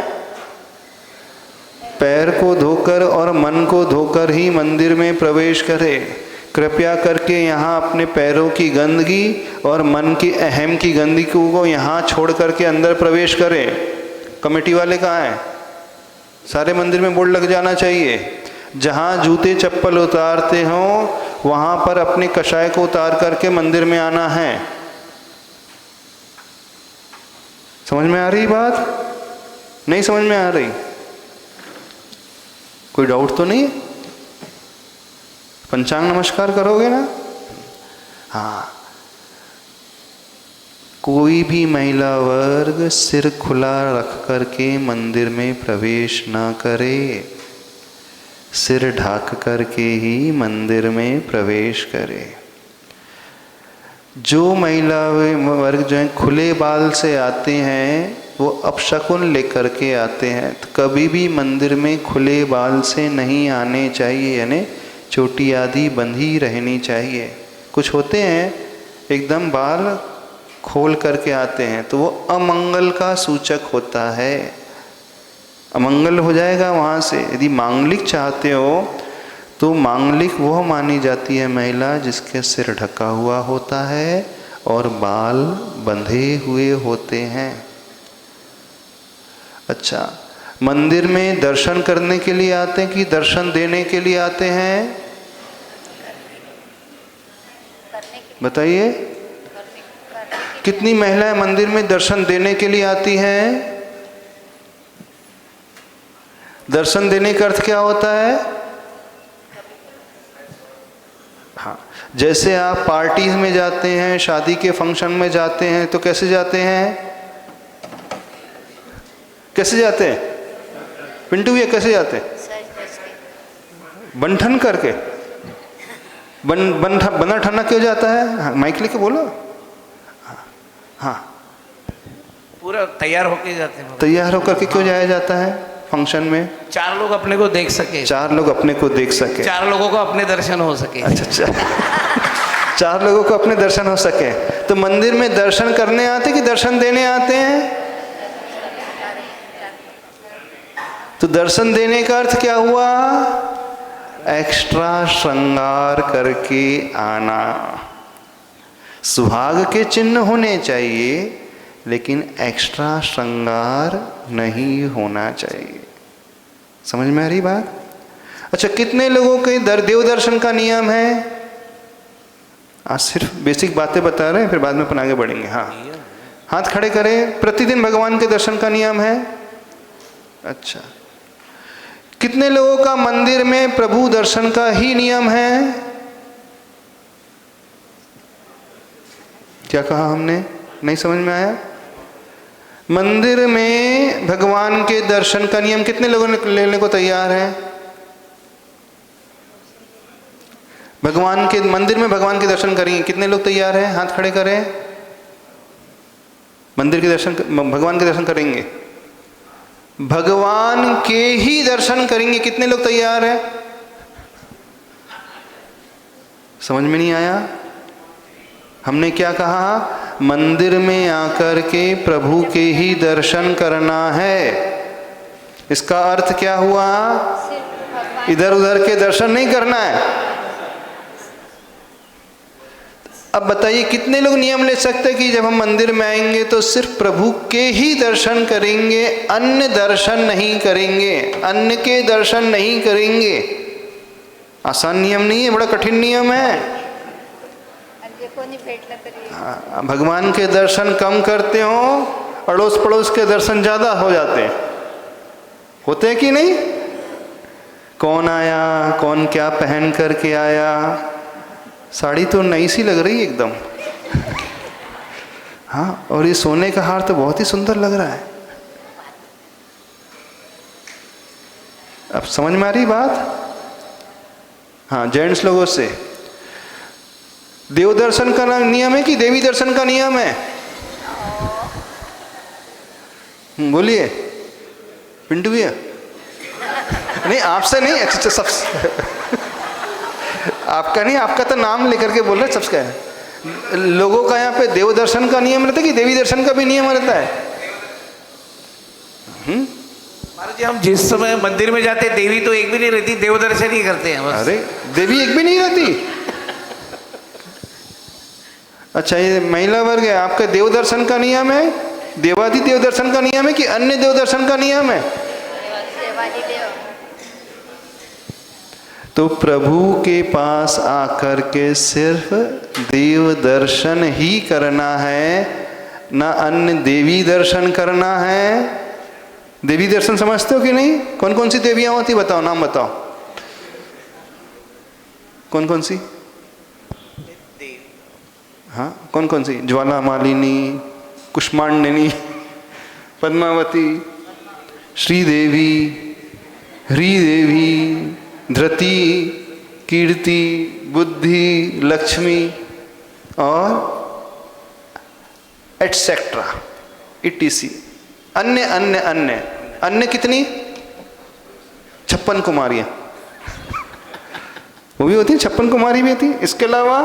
पैर को धोकर और मन को धोकर ही मंदिर में प्रवेश करें। कृपया करके यहाँ अपने पैरों की गंदगी और मन की अहम की गंदगी को यहाँ छोड़ करके अंदर प्रवेश करें। कमेटी वाले कहाँ हैं? सारे मंदिर में बोर्ड लग जाना चाहिए। जहाँ जूते चप्पल उतारते हो वहाँ पर अपने कषाय को उतार करके मंदिर में आना है। समझ में आ रही बात? नहीं समझ में आ रही? कोई डाउट तो नहीं? पंचांग नमस्कार करोगे ना? हाँ। कोई भी महिला वर्ग सिर खुला रख करके मंदिर में प्रवेश न करे। सिर ढाक करके ही मंदिर में प्रवेश करे। जो महिला वर्ग जो हैं खुले बाल से आते हैं वो अपशकुन लेकर के आते हैं। तो कभी भी मंदिर में खुले बाल से नहीं आने चाहिए, यानी चोटी आदि बंधी रहनी चाहिए। कुछ होते हैं एकदम बाल खोल करके आते हैं, तो वो अमंगल का सूचक होता है, अमंगल हो जाएगा वहाँ से। यदि मांगलिक चाहते हो तो मांगलिक वह मानी जाती है महिला जिसके सिर ढका हुआ होता है और बाल बंधे हुए होते हैं। अच्छा, मंदिर में दर्शन करने के लिए आते हैं कि दर्शन देने के लिए आते हैं? बताइए, कितनी महिलाएं मंदिर में दर्शन देने के लिए आती हैं? दर्शन देने का अर्थ क्या होता है? हाँ, जैसे आप पार्टी में जाते हैं, शादी के फंक्शन में जाते हैं, तो कैसे जाते हैं? कैसे जाते हैं? पिंटू भैया कैसे जाते हैं? बंठन करके। बना ठना क्यों जाता है? हाँ, माइक लेके बोलो। हाँ, पूरा तैयार होके जाते हैं। तैयार होकर के क्यों जाया जाता है फंक्शन में? 4 लोग अपने को देख सके। 4 लोग अपने को देख सके। 4 लोगों को अपने दर्शन हो सके। अच्छा, 4 लोगों को अपने दर्शन हो सके। तो मंदिर में दर्शन करने आते कि दर्शन देने आते हैं? तो दर्शन देने का अर्थ क्या हुआ? एक्स्ट्रा श्रृंगार करके आना। सुहाग के चिन्ह होने चाहिए लेकिन एक्स्ट्रा श्रृंगार नहीं होना चाहिए। समझ में आ रही बात? अच्छा, कितने लोगों के देव दर्शन का नियम है? आज सिर्फ बेसिक बातें बता रहे हैं, फिर बाद में अपन आगे बढ़ेंगे। हाँ, हाथ खड़े करें। प्रतिदिन भगवान के दर्शन का नियम है? अच्छा, कितने लोगों का मंदिर में प्रभु दर्शन का ही नियम है? क्या कहा हमने? नहीं समझ में आया? मंदिर में भगवान के दर्शन का नियम कितने लोगों ने लेने को तैयार हैं? भगवान के मंदिर में भगवान के दर्शन करेंगे कितने लोग तैयार हैं? हाथ खड़े करें। मंदिर के दर्शन, भगवान के दर्शन करेंगे, भगवान के ही दर्शन करेंगे कितने लोग तैयार हैं? समझ में नहीं आया? हमने क्या कहा? मंदिर में आकर के प्रभु के ही दर्शन करना है। इसका अर्थ क्या हुआ? इधर उधर के दर्शन नहीं करना है। अब बताइए कितने लोग नियम ले सकते हैं कि जब हम मंदिर में आएंगे तो सिर्फ प्रभु के ही दर्शन करेंगे, अन्य दर्शन नहीं करेंगे, अन्य के दर्शन नहीं करेंगे? आसान नियम नहीं है, बड़ा कठिन नियम है। भगवान के दर्शन कम करते हो, अड़ोस पड़ोस के दर्शन ज्यादा हो जाते हैं। होते हैं कि नहीं? कौन आया, कौन क्या पहन करके आया, साड़ी तो नई सी लग रही है एकदम। हाँ, और ये सोने का हार तो बहुत ही सुंदर लग रहा है। अब समझ में आ रही बात? हाँ, जेंट्स लोगों से देव दर्शन का नियम है कि देवी दर्शन का नियम है? बोलिए पिंटू भैया। नहीं, आपसे नहीं, अच्छा सब आपका नहीं, आपका तो नाम लेकर के बोल रहे, सबका है। लोगों का यहाँ पे देव दर्शन का नियम रहता है कि देवी दर्शन का भी नियम रहता है? महाराज जी, हम जिस समय मंदिर में जाते देवी तो एक भी नहीं रहती, देव दर्शन ही करते हैं बस। अरे देवी एक भी नहीं रहती? अच्छा, ये महिला वर्ग है, आपका देव दर्शन का नियम है? देवादि देव दर्शन का नियम है कि अन्य देव दर्शन का नियम है? तो प्रभु के पास आकर के सिर्फ देव दर्शन ही करना है, ना अन्य देवी दर्शन करना है। देवी दर्शन समझते हो कि नहीं? कौन कौन सी देवियां होती, बताओ, नाम बताओ। कौन कौन सी? हाँ, कौन कौन सी? ज्वाला मालिनी, कुष्मांडिनी, पद्मावती, श्रीदेवी, हरिदेवी, धृति, कीर्ति, बुद्धि, लक्ष्मी और एटसेट्रा, इटीसी। अन्य अन्य अन्य अन्य कितनी? 56 कुमारियां। वो भी होती है, 56 कुमारी भी होती। इसके अलावा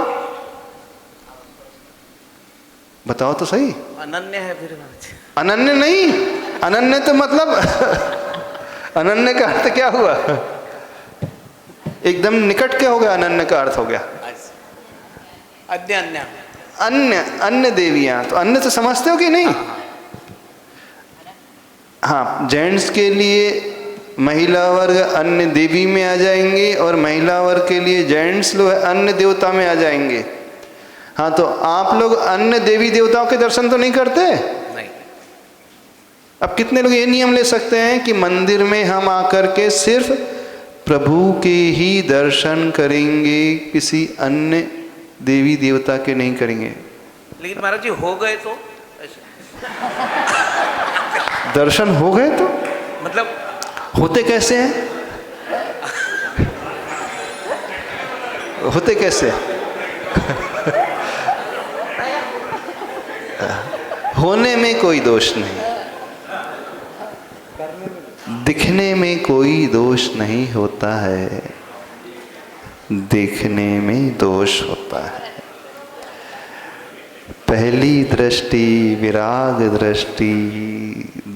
बताओ तो सही। अनन्य है फिर? अनन्य नहीं, अनन्य तो मतलब अनन्य का अर्थ क्या हुआ? एकदम निकट क्या हो गया? अनन्य का अर्थ हो गया अन्य अन्य अन्य अन्य देवियां। तो अन्य तो समझते हो कि नहीं? हाँ, जेंट्स के लिए महिला वर्ग अन्य देवी में आ जाएंगे और महिला वर्ग के लिए जेंट्स लोग अन्य देवता में आ जाएंगे। हाँ, तो आप लोग अन्य देवी देवताओं के दर्शन तो नहीं करते? नहीं। अब कितने लोग ये नियम ले सकते हैं कि मंदिर में हम आकर के सिर्फ प्रभु के ही दर्शन करेंगे, किसी अन्य देवी देवता के नहीं करेंगे? लेकिन महाराज जी हो गए तो दर्शन हो गए तो मतलब होते कैसे हैं? होते कैसे? होने में कोई दोष नहीं, दिखने में कोई दोष नहीं होता है, देखने में दोष होता है। पहली दृष्टि विराग दृष्टि,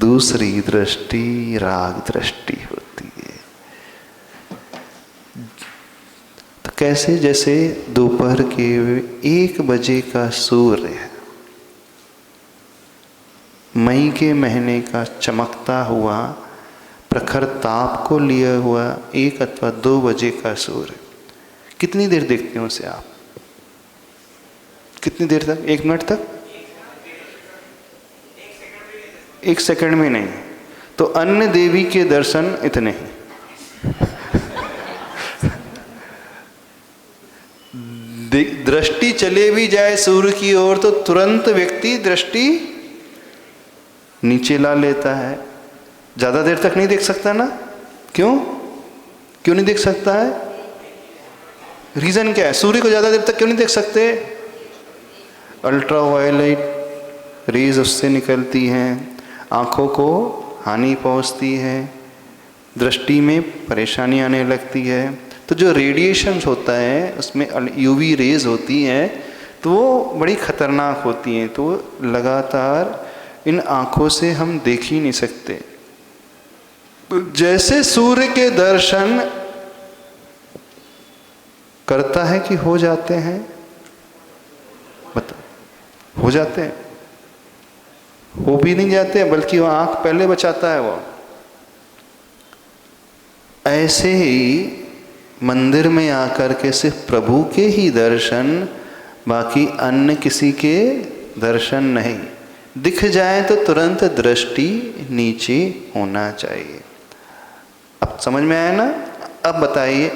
दूसरी दृष्टि राग दृष्टि होती है। तो कैसे? जैसे दोपहर के 1 बजे का सूर्य है, मई के महीने का चमकता हुआ प्रखर ताप को लिया हुआ 1 अथवा 2 बजे का सूर्य, कितनी देर देखते हो उसे आप? कितनी देर तक? 1 मिनट तक? 1 सेकंड में नहीं। तो अन्य देवी के दर्शन इतने ही। दृष्टि चले भी जाए सूर्य की ओर तो तुरंत व्यक्ति दृष्टि नीचे ला लेता है, ज़्यादा देर तक नहीं देख सकता ना। क्यों नहीं देख सकता है? रीज़न क्या है? सूर्य को ज़्यादा देर तक क्यों नहीं देख सकते? अल्ट्रावायलेट रेज उससे निकलती हैं, आँखों को हानि पहुँचती है, दृष्टि में परेशानी आने लगती है। तो जो रेडिएशंस होता है उसमें यूवी रेज होती हैं तो वो बड़ी ख़तरनाक होती हैं, तो लगातार इन आँखों से हम देख ही नहीं सकते। तो जैसे सूर्य के दर्शन करता है कि हो जाते हैं, बता हो जाते हैं, हो भी नहीं जाते बल्कि वो आँख पहले बचाता है। वो ऐसे ही मंदिर में आकर के सिर्फ प्रभु के ही दर्शन, बाकी अन्य किसी के दर्शन नहीं। दिख जाए तो तुरंत दृष्टि नीचे होना चाहिए। अब समझ में आया ना? अब बताइए,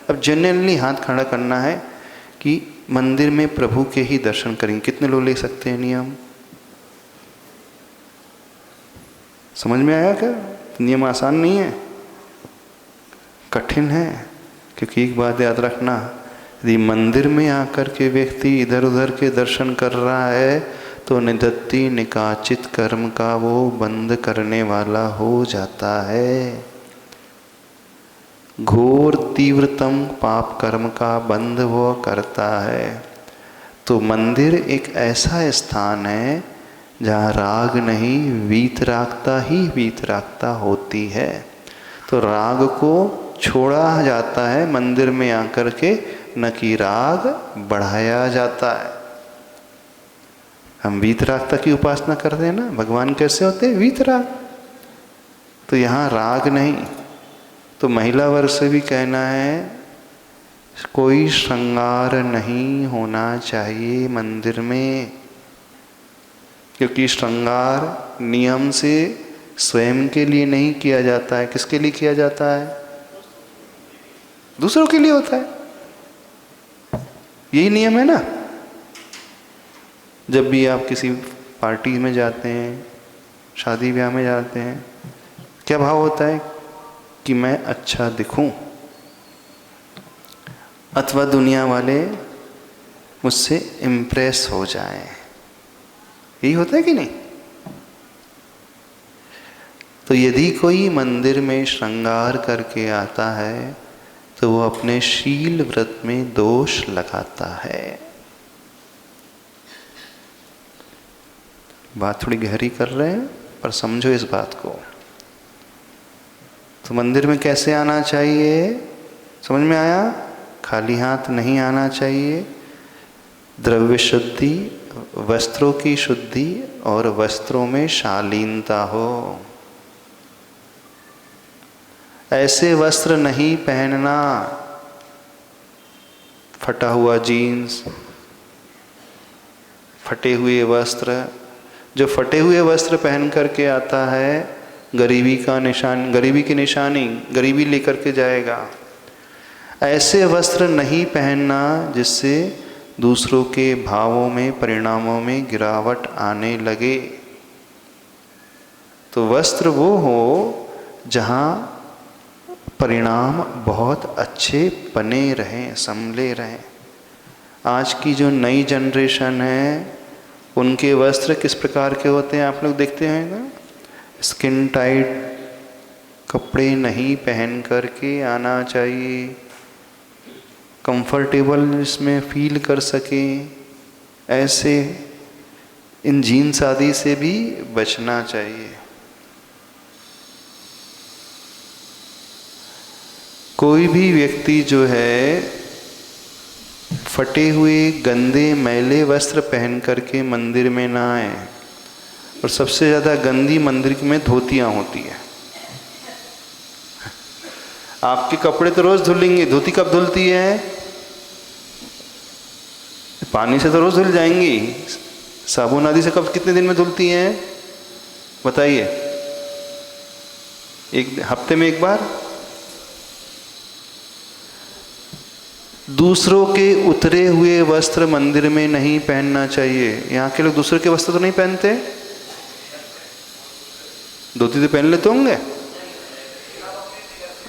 अब जनरली हाथ खड़ा करना है कि मंदिर में प्रभु के ही दर्शन करेंगे। कितने लोग ले सकते हैं नियम? समझ में आया क्या? नियम आसान नहीं है, कठिन है। क्योंकि एक बात याद रखना, यदि मंदिर में आकर के व्यक्ति इधर उधर के दर्शन कर रहा है तो निदत्ति निकाचित कर्म का वो बंद करने वाला हो जाता है। घोर तीव्रतम पाप कर्म का बंद वो करता है। तो मंदिर एक ऐसा स्थान है जहाँ राग नहीं, वीतरागता ही वीतरागता होती है। तो राग को छोड़ा जाता है मंदिर में आकर के, न कि राग बढ़ाया जाता है। हम वीतरागता की उपासना करते हैं ना, भगवान कैसे होते हैं? वीतराग। तो यहाँ राग नहीं। तो महिला वर्ग से भी कहना है कोई श्रृंगार नहीं होना चाहिए मंदिर में, क्योंकि श्रृंगार नियम से स्वयं के लिए नहीं किया जाता है। किसके लिए किया जाता है? दूसरों के लिए होता है। यही नियम है ना। जब भी आप किसी पार्टी में जाते हैं, शादी ब्याह में जाते हैं, क्या भाव होता है कि मैं अच्छा दिखूं अथवा दुनिया वाले मुझसे इम्प्रेस हो जाएं। यही होता है कि नहीं? तो यदि कोई मंदिर में श्रृंगार करके आता है तो वो अपने शील व्रत में दोष लगाता है। बात थोड़ी गहरी कर रहे हैं पर समझो इस बात को। तो मंदिर में कैसे आना चाहिए? समझ में आया? खाली हाथ नहीं आना चाहिए। द्रव्य शुद्धि, वस्त्रों की शुद्धि और वस्त्रों में शालीनता हो। ऐसे वस्त्र नहीं पहनना, फटा हुआ जीन्स, फटे हुए वस्त्र। जो फटे हुए वस्त्र पहन करके आता है गरीबी का निशान, गरीबी की निशानी, गरीबी लेकर के जाएगा। ऐसे वस्त्र नहीं पहनना जिससे दूसरों के भावों में, परिणामों में गिरावट आने लगे। तो वस्त्र वो हो जहाँ परिणाम बहुत अच्छे बने रहें, संभले रहें। आज की जो नई जनरेशन है उनके वस्त्र किस प्रकार के होते हैं आप लोग देखते हैं ना? स्किन टाइट कपड़े नहीं पहन करके आना चाहिए, कंफर्टेबल इसमें फील कर सकें। ऐसे इन जीन्स आदि से भी बचना चाहिए। कोई भी व्यक्ति जो है फटे हुए गंदे मैले वस्त्र पहन करके मंदिर में ना आए। और सबसे ज़्यादा गंदी मंदिर में धोतियाँ होती है। आपके कपड़े तो रोज़ धुलेंगे, धोती कब धुलती है? पानी से तो रोज़ धुल जाएंगी, साबुन आदि से कब कितने दिन में धुलती हैं बताइए? एक हफ्ते में एक बार। दूसरों के उतरे हुए वस्त्र मंदिर में नहीं पहनना चाहिए। यहाँ के लोग दूसरों के वस्त्र तो नहीं पहनते, धोती तो पहन लेते होंगे।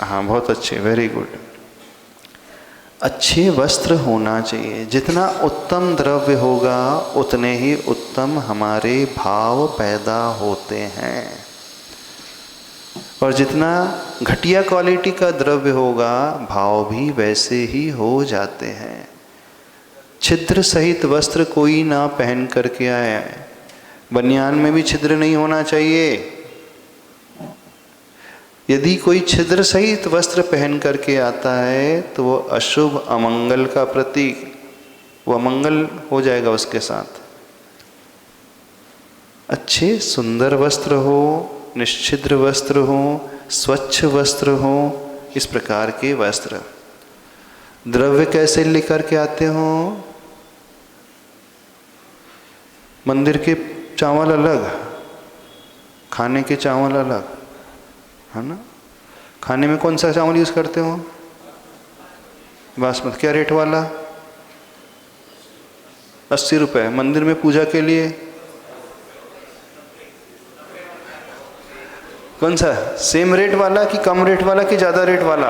हाँ, बहुत अच्छे, वेरी गुड। अच्छे वस्त्र होना चाहिए। जितना उत्तम द्रव्य होगा उतने ही उत्तम हमारे भाव पैदा होते हैं, और जितना घटिया क्वालिटी का द्रव्य होगा भाव भी वैसे ही हो जाते हैं। छिद्र सहित वस्त्र कोई ना पहन करके आए। बनियान में भी छिद्र नहीं होना चाहिए। यदि कोई छिद्र सहित वस्त्र पहन करके आता है तो वो अशुभ अमंगल का प्रतीक, वो अमंगल हो जाएगा उसके साथ। अच्छे सुंदर वस्त्र हो, निश्छिद्र वस्त्र हो, स्वच्छ वस्त्र हो, इस प्रकार के वस्त्र। द्रव्य कैसे लेकर के आते हो? मंदिर के चावल अलग, खाने के चावल अलग, है ना। खाने में कौन सा चावल यूज़ करते हो? बासमती। क्या रेट वाला? 80 रुपये। मंदिर में पूजा के लिए कौन सा? सेम रेट वाला कि कम रेट वाला कि ज़्यादा रेट वाला?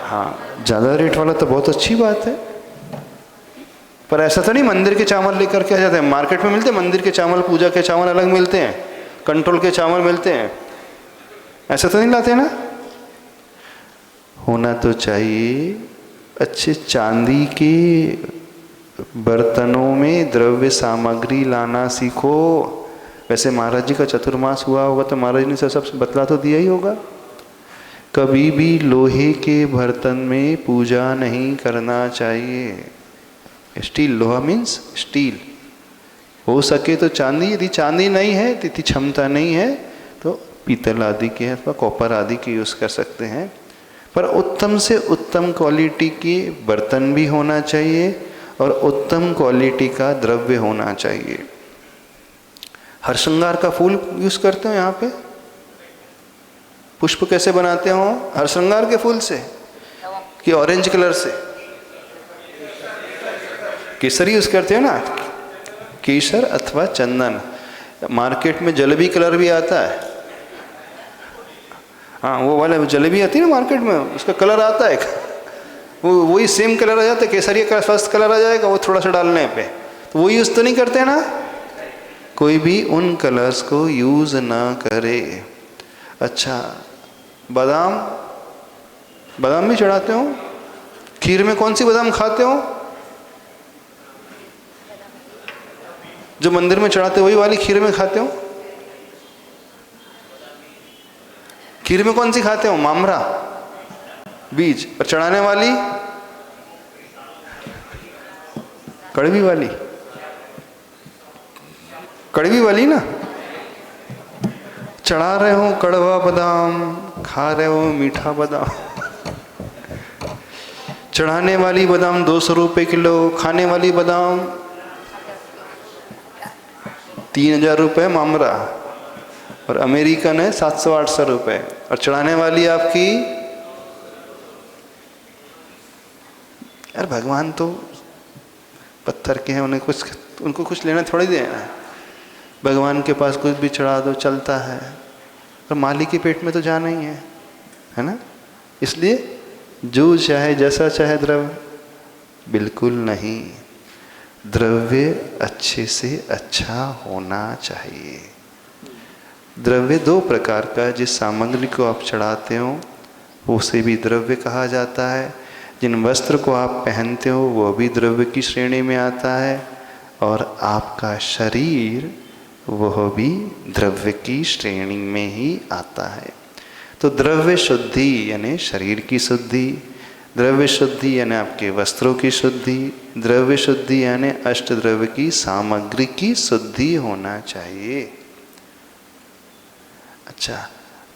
हाँ, ज़्यादा रेट वाला तो बहुत अच्छी बात है। पर ऐसा तो नहीं मंदिर के चावल लेकर के आ जाते हैं। मार्केट में मिलते हैं मंदिर के चावल, पूजा के चावल अलग मिलते हैं, कंट्रोल के चावल मिलते हैं, ऐसा तो नहीं लाते ना। होना तो चाहिए अच्छे चांदी के बर्तनों में द्रव्य सामग्री लाना सीखो। वैसे महाराज जी का चतुर्मास हुआ होगा तो महाराज ने सब बतला तो दिया ही होगा। कभी भी लोहे के बर्तन में पूजा नहीं करना चाहिए। स्टील, लोहा मीन्स स्टील। हो सके तो चांदी, यदि चांदी नहीं है, इतनी क्षमता नहीं है तो पीतल आदि के अथवा कॉपर आदि के यूज़ कर सकते हैं। पर उत्तम से उत्तम क्वालिटी के बर्तन भी होना चाहिए और उत्तम क्वालिटी का द्रव्य होना चाहिए। हर श्रृंगार का फूल यूज़ करते हो यहाँ पे? पुष्प कैसे बनाते हो? हर श्रृंगार के फूल से कि ऑरेंज कलर से? केसर यूज़ करते हो ना, केसर अथवा चंदन। मार्केट में जलेबी कलर भी आता है। हाँ, वो वाला जलेबी आती है ना मार्केट में, उसका कलर आता है, वो वही सेम कलर आ जाता है, केसरिया का फर्स्ट कलर आ जाएगा वो थोड़ा सा डालने पे। तो वो यूज़ तो नहीं करते ना। कोई भी उन कलर्स को यूज़ ना करे। अच्छा, बादाम, बादाम भी चढ़ाते हो? खीर में कौन सी बादाम खाते हो? जो मंदिर में चढ़ाते हो वही वाली खीर में खाते हो? खीर में कौन सी खाते हो? मामरा बीज। और चढ़ाने वाली कड़वी वाली, कड़वी वाली ना। चढ़ा रहे हो कड़वा बादाम, खा रहे हो मीठा बादाम। चढ़ाने वाली बादाम 200 रुपये किलो, खाने वाली बादाम 3000 रुपये मामरा, और अमेरिकन है 700-800 रुपये। और चढ़ाने वाली आपकी, यार भगवान तो पत्थर के हैं, उनको कुछ लेना थोड़ी देना है। भगवान के पास कुछ भी चढ़ा दो चलता है, और मालिक के पेट में तो जाना ही है ना। इसलिए जो चाहे जैसा चाहे द्रव्य, बिल्कुल नहीं। द्रव्य अच्छे से अच्छा होना चाहिए। द्रव्य 2 प्रकार का, जिस सामग्री को आप चढ़ाते हो उसे भी द्रव्य कहा जाता है। जिन वस्त्र को आप पहनते हो वो भी द्रव्य की श्रेणी में आता है, और आपका शरीर वह भी द्रव्य की श्रेणी में ही आता है। तो द्रव्य शुद्धि यानी शरीर की शुद्धि, द्रव्य शुद्धि यानी आपके वस्त्रों की शुद्धि, द्रव्य शुद्धि यानी अष्ट द्रव्य की सामग्री की शुद्धि होना चाहिए। अच्छा,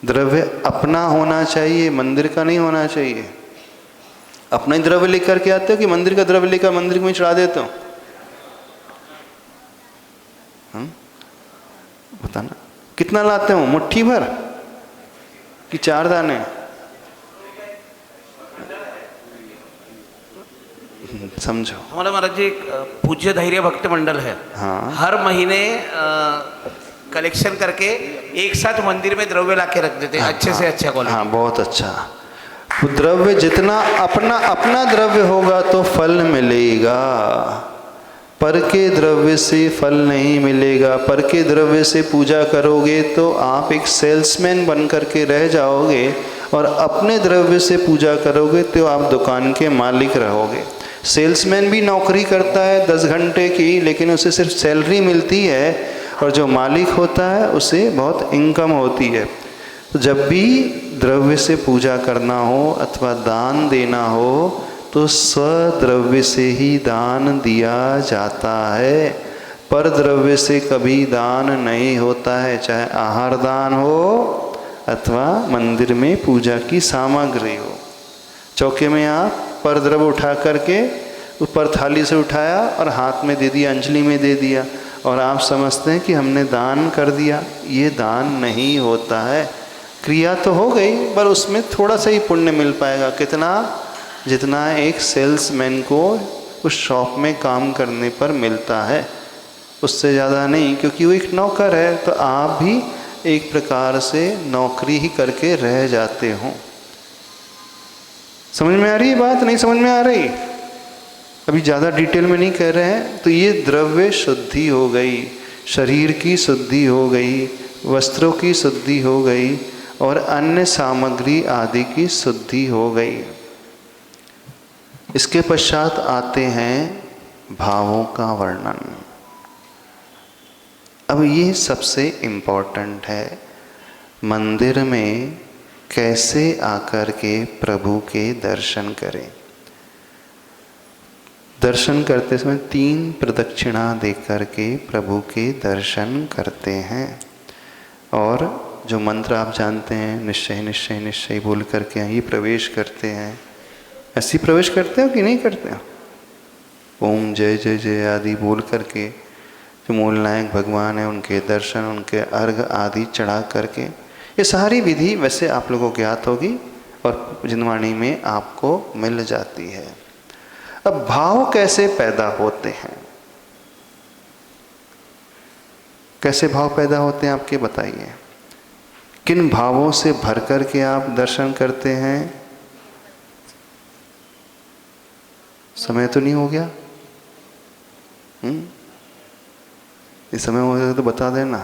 द्रव्य अपना होना चाहिए, मंदिर का नहीं होना चाहिए। अपना ही द्रव्य लेकर के आते हो कि मंदिर का द्रव्य लेकर मंदिर में चढ़ा देते हो? बताना, कितना लाते हो? मुट्ठी भर कि 4 दाने? समझो। हमारा महाराज जी एक पूज्य धैर्य भक्त मंडल है। हाँ। हर महीने कलेक्शन करके एक साथ मंदिर में द्रव्य लाके रख देते हैं, अच्छे से अच्छा क्वालिटी। हाँ, बहुत अच्छा। द्रव्य जितना अपना अपना द्रव्य होगा तो फल मिलेगा, पर के द्रव्य से फल नहीं मिलेगा। पर के द्रव्य से पूजा करोगे तो आप एक सेल्समैन बन करके रह जाओगे, और अपने द्रव्य से पूजा करोगे तो आप दुकान के मालिक रहोगे। सेल्समैन भी नौकरी करता है 10 घंटे की, लेकिन उसे सिर्फ सैलरी मिलती है, और जो मालिक होता है उसे बहुत इनकम होती है। तो जब भी द्रव्य से पूजा करना हो अथवा दान देना हो तो स्वद्रव्य से ही दान दिया जाता है, पर द्रव्य से कभी दान नहीं होता है, चाहे आहार दान हो अथवा मंदिर में पूजा की सामग्री हो। चौके में आप पर द्रव्य उठा करके ऊपर थाली से उठाया और हाथ में दे दिया, अंजलि में दे दिया, और आप समझते हैं कि हमने दान कर दिया। ये दान नहीं होता है। क्रिया तो हो गई, पर उसमें थोड़ा सा ही पुण्य मिल पाएगा। कितना? जितना एक सेल्समैन को उस शॉप में काम करने पर मिलता है, उससे ज़्यादा नहीं, क्योंकि वो एक नौकर है। तो आप भी एक प्रकार से नौकरी ही करके रह जाते हो। समझ में आ रही है बात? नहीं समझ में आ रही? अभी ज़्यादा डिटेल में नहीं कह रहे हैं। तो ये द्रव्य शुद्धि हो गई, शरीर की शुद्धि हो गई, वस्त्रों की शुद्धि हो गई, और अन्य सामग्री आदि की शुद्धि हो गई। इसके पश्चात आते हैं भावों का वर्णन। अब ये सबसे इम्पोर्टेंट है। मंदिर में कैसे आकर के प्रभु के दर्शन करें। दर्शन करते समय 3 प्रदक्षिणा दे करके प्रभु के दर्शन करते हैं। और जो मंत्र आप जानते हैं, निश्चय निश्चय निश्चय बोल करके ही प्रवेश करते हैं। ऐसी प्रवेश करते हो कि नहीं करते हो? ओम जय जय जय आदि बोल करके जो मूल नायक भगवान है उनके दर्शन, उनके अर्घ आदि चढ़ा करके, ये सारी विधि वैसे आप लोगों को ज्ञात होगी और जिनवाणी में आपको मिल जाती है। अब भाव कैसे पैदा होते हैं? कैसे भाव पैदा होते हैं आपके बताइए। किन भावों से भर कर के आप दर्शन करते हैं? समय तो नहीं हो गया? ये समय हो गया तो बता देना,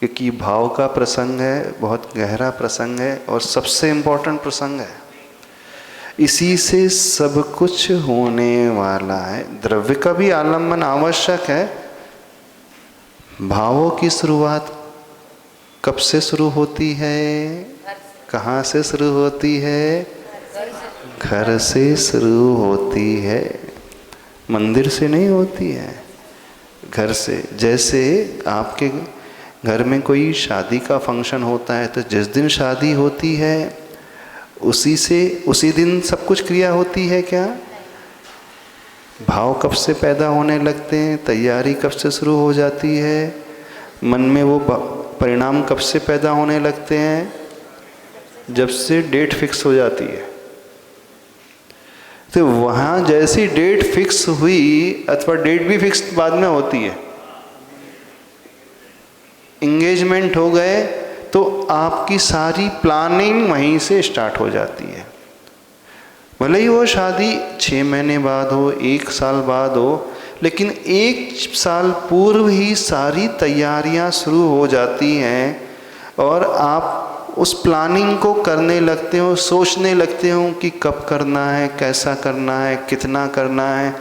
क्योंकि भाव का प्रसंग है, बहुत गहरा प्रसंग है और सबसे इम्पोर्टेंट प्रसंग है। इसी से सब कुछ होने वाला है। द्रव्य का भी आलम्बन आवश्यक है। भावों की शुरुआत कब से शुरू होती है? कहाँ से शुरू होती है? घर से शुरू होती है, मंदिर से नहीं होती है, घर से। जैसे आपके घर में कोई शादी का फंक्शन होता है तो जिस दिन शादी होती है उसी दिन सब कुछ क्रिया होती है क्या? भाव कब से पैदा होने लगते हैं? तैयारी कब से शुरू हो जाती है? मन में वो परिणाम कब से पैदा होने लगते हैं? जब से डेट फिक्स हो जाती है। तो वहाँ जैसी डेट फिक्स हुई, अथवा डेट भी फिक्स बाद में होती है, इंगेजमेंट हो गए तो आपकी सारी प्लानिंग वहीं से स्टार्ट हो जाती है। भले ही वो शादी 6 महीने बाद हो, 1 साल बाद हो, लेकिन 1 साल पूर्व ही सारी तैयारियां शुरू हो जाती हैं और आप उस प्लानिंग को करने लगते हो, सोचने लगते हो कि कब करना है, कैसा करना है, कितना करना है,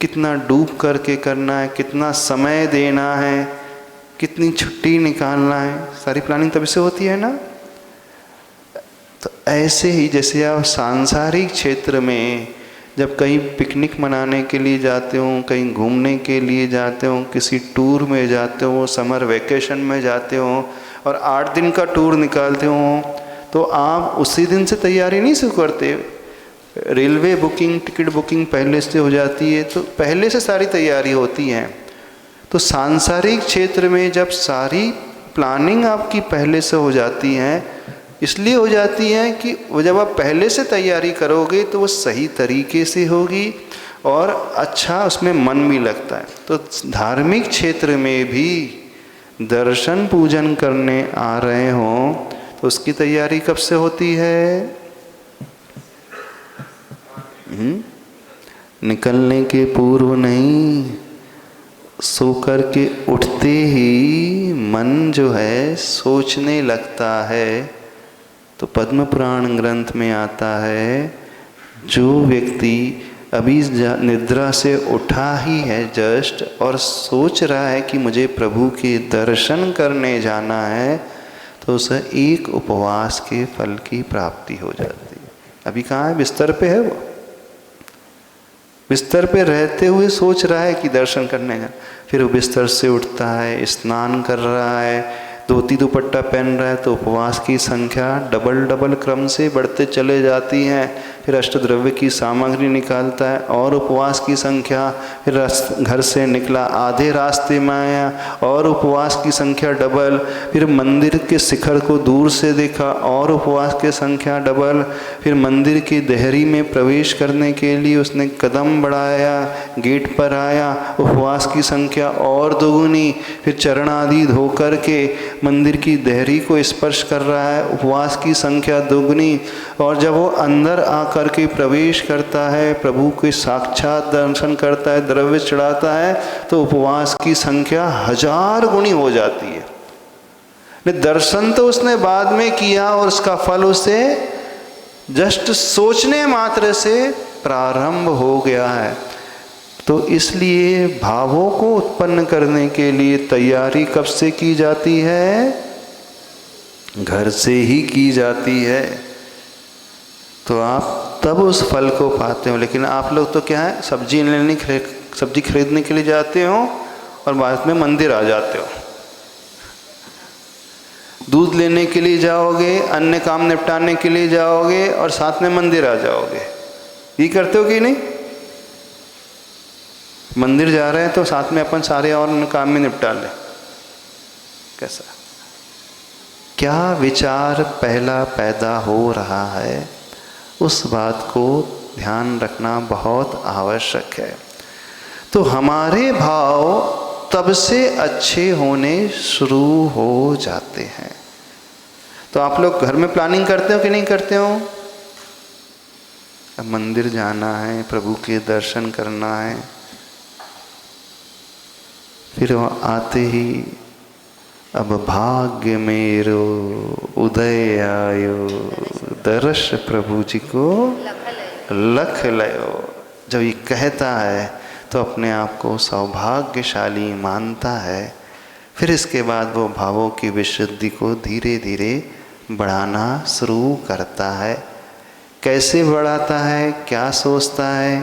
कितना डूब करके करना है, कितना समय देना है, कितनी छुट्टी निकालना है। सारी प्लानिंग तभी से होती है ना। तो ऐसे ही जैसे आप सांसारिक क्षेत्र में जब कहीं पिकनिक मनाने के लिए जाते हो, कहीं घूमने के लिए जाते हो, किसी टूर में जाते हो, समर वेकेशन में जाते हो और 8 दिन का टूर निकालते हो, तो आप उसी दिन से तैयारी नहीं शुरू करते। रेलवे बुकिंग, टिकट बुकिंग पहले से हो जाती है, तो पहले से सारी तैयारी होती है। तो सांसारिक क्षेत्र में जब सारी प्लानिंग आपकी पहले से हो जाती है इसलिए हो जाती हैं कि वो जब आप पहले से तैयारी करोगे तो वो सही तरीके से होगी और अच्छा उसमें मन भी लगता है। तो धार्मिक क्षेत्र में भी दर्शन पूजन करने आ रहे हों तो उसकी तैयारी कब से होती है? निकलने के पूर्व नहीं, सो कर के उठते ही मन जो है सोचने लगता है। तो पद्म पुराण ग्रंथ में आता है, जो व्यक्ति अभी निद्रा से उठा ही है जस्ट और सोच रहा है कि मुझे प्रभु के दर्शन करने जाना है, तो उसे एक उपवास के फल की प्राप्ति हो जाती है। अभी कहाँ है? बिस्तर पे है वो, बिस्तर पे रहते हुए सोच रहा है कि दर्शन करने जाना। फिर वो बिस्तर से उठता है, स्नान कर रहा है, धोती दुपट्टा पहन रहा है, तो उपवास की संख्या डबल क्रम से बढ़ते चले जाती हैं। फिर अष्टद्रव्य की सामग्री निकालता है और उपवास की संख्या, फिर घर से निकला आधे रास्ते में आया और उपवास की संख्या डबल, फिर मंदिर के शिखर को दूर से देखा और उपवास की संख्या डबल, फिर मंदिर की देहरी में प्रवेश करने के लिए उसने कदम बढ़ाया, गेट पर आया, उपवास की संख्या और दोगुनी, फिर चरण आदि धो कर के मंदिर की देहरी को स्पर्श कर रहा है, उपवास की संख्या दोगुनी। और जब वो अंदर आकर के प्रवेश करता है, प्रभु के साक्षात दर्शन करता है, द्रव्य चढ़ाता है, तो उपवास की संख्या 1000 गुनी हो जाती है। दर्शन तो उसने बाद में किया और उसका फल उसे जस्ट सोचने मात्र से प्रारंभ हो गया है। तो इसलिए भावों को उत्पन्न करने के लिए तैयारी कब से की जाती है? घर से ही की जाती है। तो आप तब उस फल को पाते हो। लेकिन आप लोग तो क्या है, सब्जी खरीदने के लिए जाते हो और बाद में मंदिर आ जाते हो। दूध लेने के लिए जाओगे, अन्य काम निपटाने के लिए जाओगे और साथ में मंदिर आ जाओगे। ये करते हो कि नहीं? मंदिर जा रहे हैं तो साथ में अपन सारे और काम में निपटा लें। कैसा, क्या विचार पहला पैदा हो रहा है, उस बात को ध्यान रखना बहुत आवश्यक है। तो हमारे भाव तब से अच्छे होने शुरू हो जाते हैं। तो आप लोग घर में प्लानिंग करते हो कि नहीं करते हो? अब मंदिर जाना है, प्रभु के दर्शन करना है, फिर आते ही अब भाग्य मेरो उदय आयो, दर्श प्रभु जी को लख लयो। जब ये कहता है तो अपने आप को सौभाग्यशाली मानता है। फिर इसके बाद वो भावों की विशुद्धि को धीरे धीरे बढ़ाना शुरू करता है। कैसे बढ़ाता है, क्या सोचता है,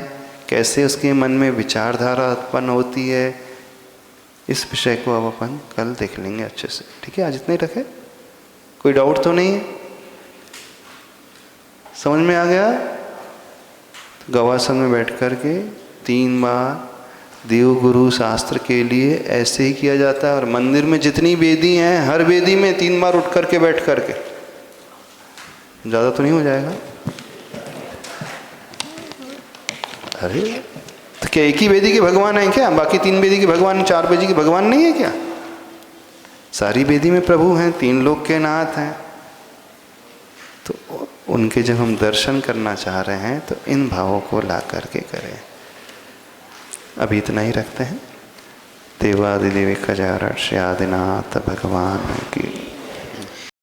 कैसे उसके मन में विचारधारा उत्पन्न होती है, इस विषय को अब अपन कल देख लेंगे अच्छे से। ठीक है, आज इतना ही रखे। कोई डाउट तो नहीं है? समझ में आ गया? तो गवासन में बैठ कर के 3 बार देव गुरु शास्त्र के लिए ऐसे ही किया जाता है। और मंदिर में जितनी वेदी हैं, हर वेदी में 3 बार उठ कर के बैठ कर के। ज़्यादा तो नहीं हो जाएगा? अरे तो क्या एक ही वेदी के भगवान हैं क्या? बाकी 3 वेदी के भगवान, 4 वेदी के भगवान नहीं है क्या? सारी वेदी में प्रभु हैं, 3 लोक के नाथ हैं। तो उनके जब हम दर्शन करना चाह रहे हैं तो इन भावों को ला करके करें। अभी इतना ही रखते हैं। देवादिदेव खजारक्ष आदिनाथ भगवान की